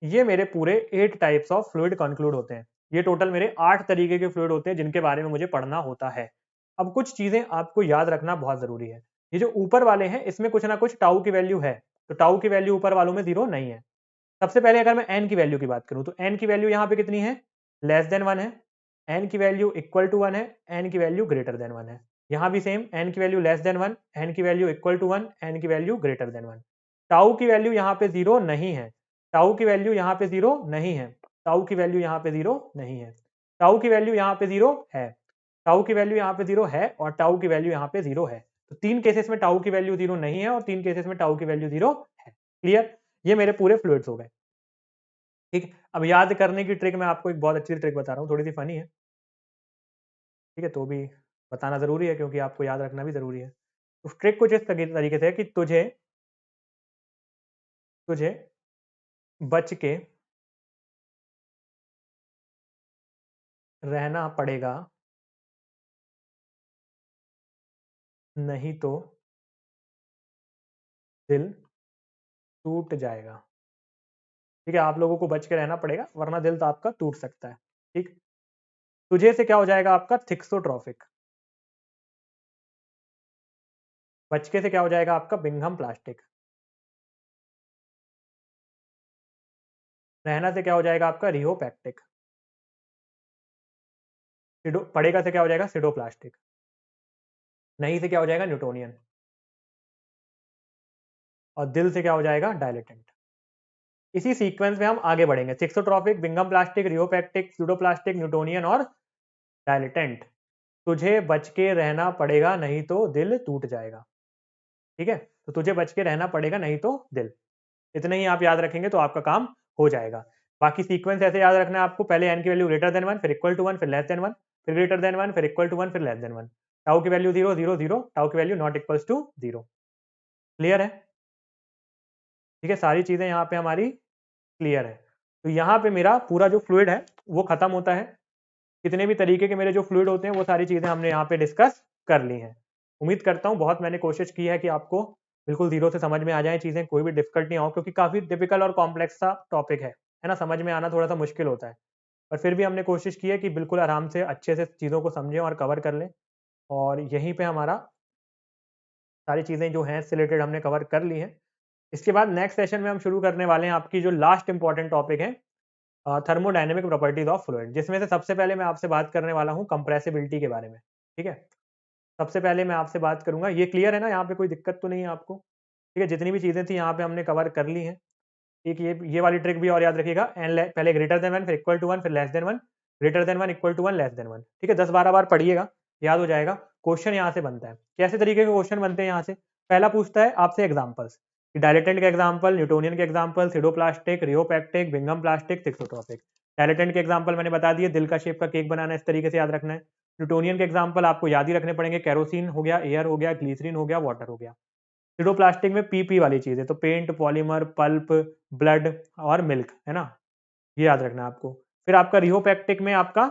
ये मेरे पूरे 8 टाइप्स ऑफ फ्लूइड कंक्लूड होते हैं। ये टोटल मेरे 8 तरीके के फ्लूइड होते हैं जिनके बारे में मुझे पढ़ना होता है। अब कुछ चीजें आपको याद रखना बहुत जरूरी है। ये जो ऊपर वाले हैं इसमें कुछ ना कुछ टाउ की वैल्यू है, तो टाउ की वैल्यू ऊपर वालों में 0 नहीं है। सबसे पहले अगर मैं एन की वैल्यू की बात करूं तो एन की वैल्यू यहाँ पे कितनी है, लेस देन 1 है। एन की वैल्यू इक्वल टू 1 है, एन की वैल्यू ग्रेटर देन 1 है। यहाँ भी सेम, एन की वैल्यू लेस देन 1, एन की वैल्यू इक्वल टू 1, एन की वैल्यू ग्रेटर देन 1। टाउ की वैल्यू यहाँ पे 0 नहीं है, टाउ की वैल्यू यहाँ पे 0 नहीं है, टाउ की वैल्यू यहाँ पे 0 नहीं है, टाउ की वैल्यू यहाँ पे 0 है, टाउ की वैल्यू यहाँ पे 0 है और टाउ की वैल्यू यहाँ पे 0 है। तो 3 केसेस में टाउ की वैल्यू 0 नहीं है और 3 केसेस में टाउ की वैल्यू 0 है। क्लियर, ये मेरे पूरे फ्लूइड्स हो गए। ठीक, अब याद करने की ट्रिक मैं आपको एक बहुत अच्छी ट्रिक बता रहा हूँ, थोड़ी सी फनी है। ठीक है, तो भी बताना जरूरी है क्योंकि आपको याद रखना भी जरूरी है। उस ट्रिक कुछ इस तरीके से है कि तुझे तुझे बच के रहना पड़ेगा, नहीं तो दिल टूट जाएगा। ठीक है, आप लोगों को बच के रहना पड़ेगा वरना दिल तो आपका टूट सकता है। ठीक, तुझे से क्या हो जाएगा आपका, थिक्सोट्रॉफिक। बचके से क्या हो जाएगा आपका, बिंघम प्लास्टिक। रहना से क्या हो जाएगा आपका, रिहोपैक्टिक। पड़ेगा से क्या हो जाएगा, सिडोप्लास्टिक। नहीं से क्या हो जाएगा, न्यूटोनियन। और दिल से क्या हो जाएगा, डायलेटेंट। इसी सीक्वेंस में हम आगे बढ़ेंगे, थिक्सोट्रॉफिक, Bingham plastic, rheopectic, pseudoplastic, Newtonian और डायलेटेंट, तुझे बच के रहना पड़ेगा नहीं तो दिल टूट जाएगा। ठीक है, तो तुझे बच के रहना पड़ेगा नहीं तो दिल, इतने ही आप याद रखेंगे तो आपका काम हो जाएगा। बाकी सीक्वेंस ऐसे याद रखना है आपको, पहले एन की वैल्यू ग्रेटर देन 1, फिर इक्वल टू 1, फिर लेस देन 1, फिर ग्रेटर देन 1, फिर इक्वल टू 1, फिर लेस देन 1। टाउ की वैल्यू 0 0 0, टाउ की value not equals to 0। Clear है? ठीक है, सारी चीजें यहाँ पे हमारी क्लियर है। तो यहाँ पे मेरा पूरा जो फ्लूइड है वो खत्म होता है। कितने भी तरीके के मेरे जो फ्लूइड होते हैं वो सारी चीजें हमने यहाँ पे डिस्कस कर ली हैं। उम्मीद करता हूँ बहुत मैंने कोशिश की है कि आपको बिल्कुल जीरो से समझ में आ जाए चीजें, कोई भी डिफिकल्ट नहीं हो, क्योंकि काफी डिफिकल्ट और कॉम्प्लेक्स सा टॉपिक है ना, समझ में आना थोड़ा सा मुश्किल होता है। पर फिर भी हमने कोशिश की है कि बिल्कुल आराम से अच्छे से चीज़ों को समझें और कवर कर लें। और यहीं पे हमारा सारी चीज़ें जो हैं इससे रिलेटेड हमने कवर कर ली हैं। इसके बाद नेक्स्ट सेशन में हम शुरू करने वाले हैं आपकी जो लास्ट इंपॉर्टेंट टॉपिक है, थर्मोडायनेमिक प्रॉपर्टीज ऑफ फ्लूइड, जिसमें से सबसे पहले मैं आपसे बात करने वाला हूँ कंप्रेसिबिलिटी के बारे में। ठीक है, सबसे पहले मैं आपसे बात करूंगा, ये क्लियर है ना, यहाँ पे कोई दिक्कत तो नहीं है आपको? ठीक है, जितनी भी चीज़ें थी यहाँ पे हमने कवर कर ली हैं। एक ये वाली ट्रिक भी और याद रखिएगा, एन पहले ग्रेटर देन 1, फिर इक्वल टू 1, फिर less than 1, greater than 1, equal to 1, less than 1। ठीक है, 10-12 बार पढ़िएगा, याद हो जाएगा। क्वेश्चन यहाँ से बनता है, कैसे तरीके के क्वेश्चन बनते हैं यहाँ से? पहला पूछता है आपसे एग्जांपल्स, डायलेटेंट के एग्जांपल, न्यूटोनियन के example, pseudoplastic, rheopectic, Bingham plastic, thixotropic. Dilatant के एग्जांपल मैंने बता दिए, दिल का शेप का केक बनाना, इस तरीके से याद रखना है। न्यूटोनियन के एग्जांपल आपको याद ही रखने पड़ेंगे, केरोसिन हो गया, एयर हो गया, ग्लीसरीन हो गया, वाटर हो गया। सिडोप्लास्टिक में पीपी वाली चीज है, तो पेंट, पॉलीमर, पल्प, ब्लड और मिल्क, है ना, ये याद रखना है आपको। फिर आपका रिहोपैक्टिक में आपका,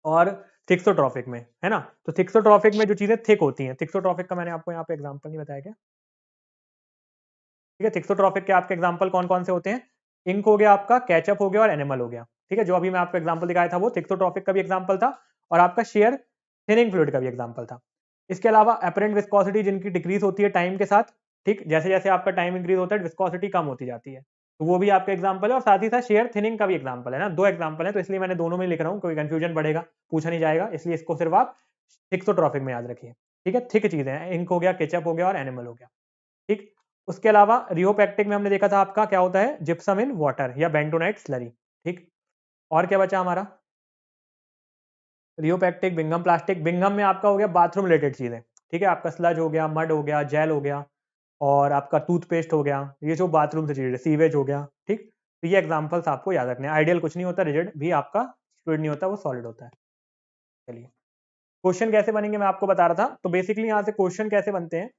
और थिक्सोट्रॉफिक में, है ना, तो थिक्सोट्रॉफिक में जो चीजें थिक होती हैं, थिक्सोट्रॉफिक का मैंने आपको यहाँ पे एग्जांपल नहीं बताया क्या? ठीक है, थिक्सोट्रॉफिक के आपके एग्जांपल कौन कौन से होते हैं? इंक हो गया आपका, केचप हो गया और एनिमल हो गया। ठीक है, जो अभी मैं आपको एग्जांपल दिखाया था वो थिक्सोट्रॉफिक का भी एग्जांपल था, और आपका शेयर थिनिंग फ्लूइड का भी एग्जांपल था। इसके अलावा अपरेंट विस्कोसिटी जिनकी डिक्रीज होती है टाइम के साथ, ठीक, जैसे जैसे आपका टाइम इंक्रीज होता है विस्कोसिटी कम होती जाती है, तो वो भी आपका एग्जांपल है। और साथ ही साथ शेयर थिनिंग का भी एग्जांपल है ना, दो एग्जांपल है, तो इसलिए मैंने दोनों में लिख रहा हूँ, कोई कंफ्यूजन बढ़ेगा, पूछा नहीं जाएगा, इसलिए इसको सिर्फ आप थिक्सोट्रॉफिक में याद रखिए। ठीक है, थिक चीजें हैं, इंक हो गया, केचप हो गया और एनिमल हो गया। ठीक, उसके अलावा रियोपैक्टिक में हमने देखा था आपका क्या होता है, जिप्सम इन वाटर या बेंटोनाइट स्लरी। ठीक, और क्या बचा हमारा? Rheopectic, Bingham plastic. बिंगम में आपका हो गया बाथरूम रिलेटेड चीजें। ठीक है, आपका स्लज हो गया, मड हो गया, जेल हो गया, और आपका टूथपेस्ट हो गया, ये जो बाथरूम से चीजें, सीवेज हो गया। ठीक, तो ये एग्जांपल्स आपको याद रखने हैं। आइडियल कुछ नहीं होता, रिजिड भी आपका फ्लूइड नहीं होता, वो सॉलिड होता है। चलिए, क्वेश्चन कैसे बनेंगे मैं आपको बता रहा था। तो बेसिकली यहाँ से क्वेश्चन कैसे बनते हैं,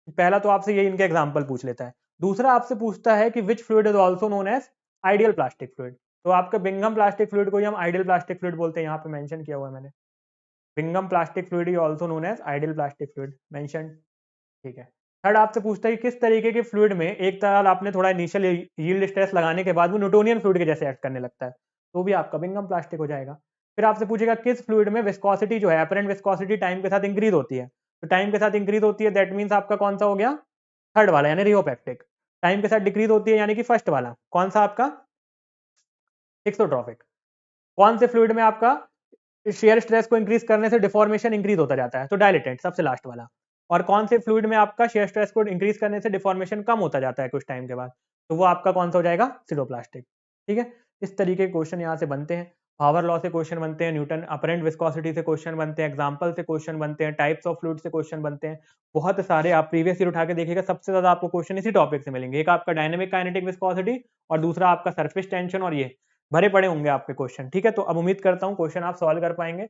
पहला तो आपसे ये इनके एग्जांपल पूछ लेता है। दूसरा आपसे पूछता है कि which fluid is also known as ideal plastic fluid. तो आपका बिंगम प्लास्टिक फ्लूइड को ही हम आइडियल प्लास्टिक फ्लूइड बोलते हैं, यहाँ पे मेंशन किया हुआ है मैंने। Bingham plastic fluid is also known as ideal plastic fluid, mention. ठीक है, थर्ड आपसे पूछता है कि किस तरीके के फ्लूइड में एक तरह आपने थोड़ा इनिशियल यील्ड स्ट्रेस लगाने के बाद वो न्यूटोनियन फ्लूइड के जैसे एक्ट करने लगता है, तो भी आपका बिंगम प्लास्टिक हो जाएगा। फिर आपसे पूछेगा किस फ्लूइड में विस्कोसिटी जो है, अपरेंट विस्कोसिटी टाइम के साथ इंक्रीज होती है, तो टाइम के साथ इंक्रीज होती है, दैट मीन्स आपका कौन सा हो गया? थर्ड वाला, यानी रियोपैक्टिक। टाइम के साथ डिक्रीज होती है, यानी कि फर्स्ट वाला कौन सा आपका? एक्सोट्रॉपिक। कौन से फ्लूइड में आपका शेयर स्ट्रेस को इंक्रीज करने से डिफॉर्मेशन इंक्रीज होता जाता है, तो डायलेटेंट, सबसे लास्ट वाला। और कौन से फ्लूइड में आपका शेयर स्ट्रेस को इंक्रीज करने से डिफॉर्मेशन कम होता जाता है कुछ टाइम के बाद, तो वो आपका कौन सा हो जाएगा? सिडोप्लास्टिक। ठीक है, इस तरीके के क्वेश्चन यहाँ से बनते हैं। पावर लॉ से क्वेश्चन बनते हैं, न्यूटन अपरेंट विस्कोसिटी से क्वेश्चन बनते हैं, एग्जांपल से क्वेश्चन बनते हैं, टाइप्स ऑफ फ्लूइड से क्वेश्चन बनते हैं, बहुत सारे। आप प्रीवियस ईयर उठा के देखिएगा, सबसे ज्यादा आपको क्वेश्चन इसी टॉपिक से मिलेंगे। एक आपका डायनेमिक काइनेटिक विस्कोसिटी, और दूसरा आपका सरफेस टेंशन, और ये भरे पड़े होंगे आपके क्वेश्चन। ठीक है, तो अब उम्मीद करता हूँ क्वेश्चन आप सॉल्व कर पाएंगे।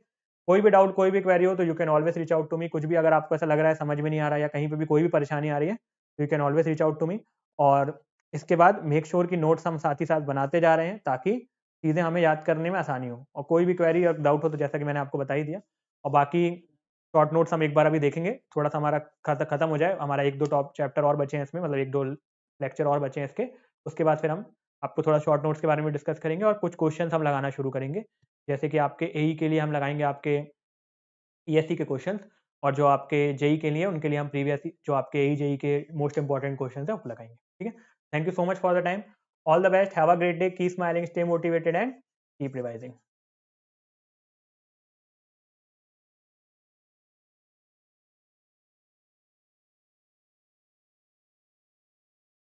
कोई भी डाउट, कोई भी क्वेरी हो तो you can always reach out to me. कुछ भी अगर आपको ऐसा लग रहा है समझ में नहीं आ रहा है, या कहीं पे भी कोई भी परेशानी आ रही है, you can always reach out to me. और इसके बाद मेक श्योर कि नोट्स हम साथ ही साथ बनाते जा रहे हैं, ताकि चीज़ें हमें याद करने में आसानी हो। और कोई भी क्वेरी या डाउट हो तो जैसा कि मैंने आपको बता ही दिया। और बाकी शॉर्ट नोट्स हम एक बार अभी देखेंगे, थोड़ा सा हमारा खत्म हो जाए, हमारा 1-2 टॉप चैप्टर और बचे हैं इसमें, मतलब 1-2 लेक्चर और बचे हैं इसके। उसके बाद फिर हम आपको थोड़ा शॉर्ट नोट्स के बारे में डिस्कस करेंगे, और कुछ क्वेश्चन हम लगाना शुरू करेंगे। जैसे कि आपके एई के लिए हम लगाएंगे आपके ईएससी के क्वेश्चंस, और जो आपके जेई के लिए, उनके लिए हम प्रीवियस जो आपके एई जेई के मोस्ट इंपॉर्टेंट क्वेश्चंस हैं वो लगाएंगे। ठीक है, thank you so much for the time, all the best, have a great day, keep smiling, stay motivated and keep revising.